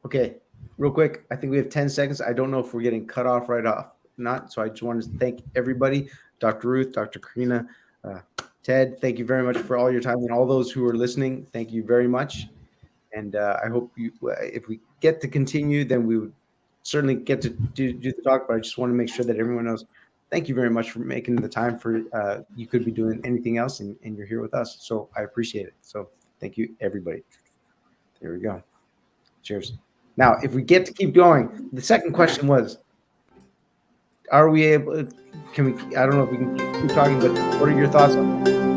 Okay, real quick. I think we have 10 seconds. I don't know if we're getting cut off right off. not. So I just want to thank everybody, Dr. Ruth, Dr. Karina, Ted, thank you very much for all your time, and all those who are listening, thank you very much. And I hope if we get to continue, then we would certainly get to do the talk, but I just want to make sure that everyone knows, thank you very much for making the time for, you could be doing anything else and you're here with us. So I appreciate it. So thank you, everybody. There we go. Cheers. Now, if we get to keep going, the second question was, are we able, can we, I don't know if we can keep talking, but what are your thoughts on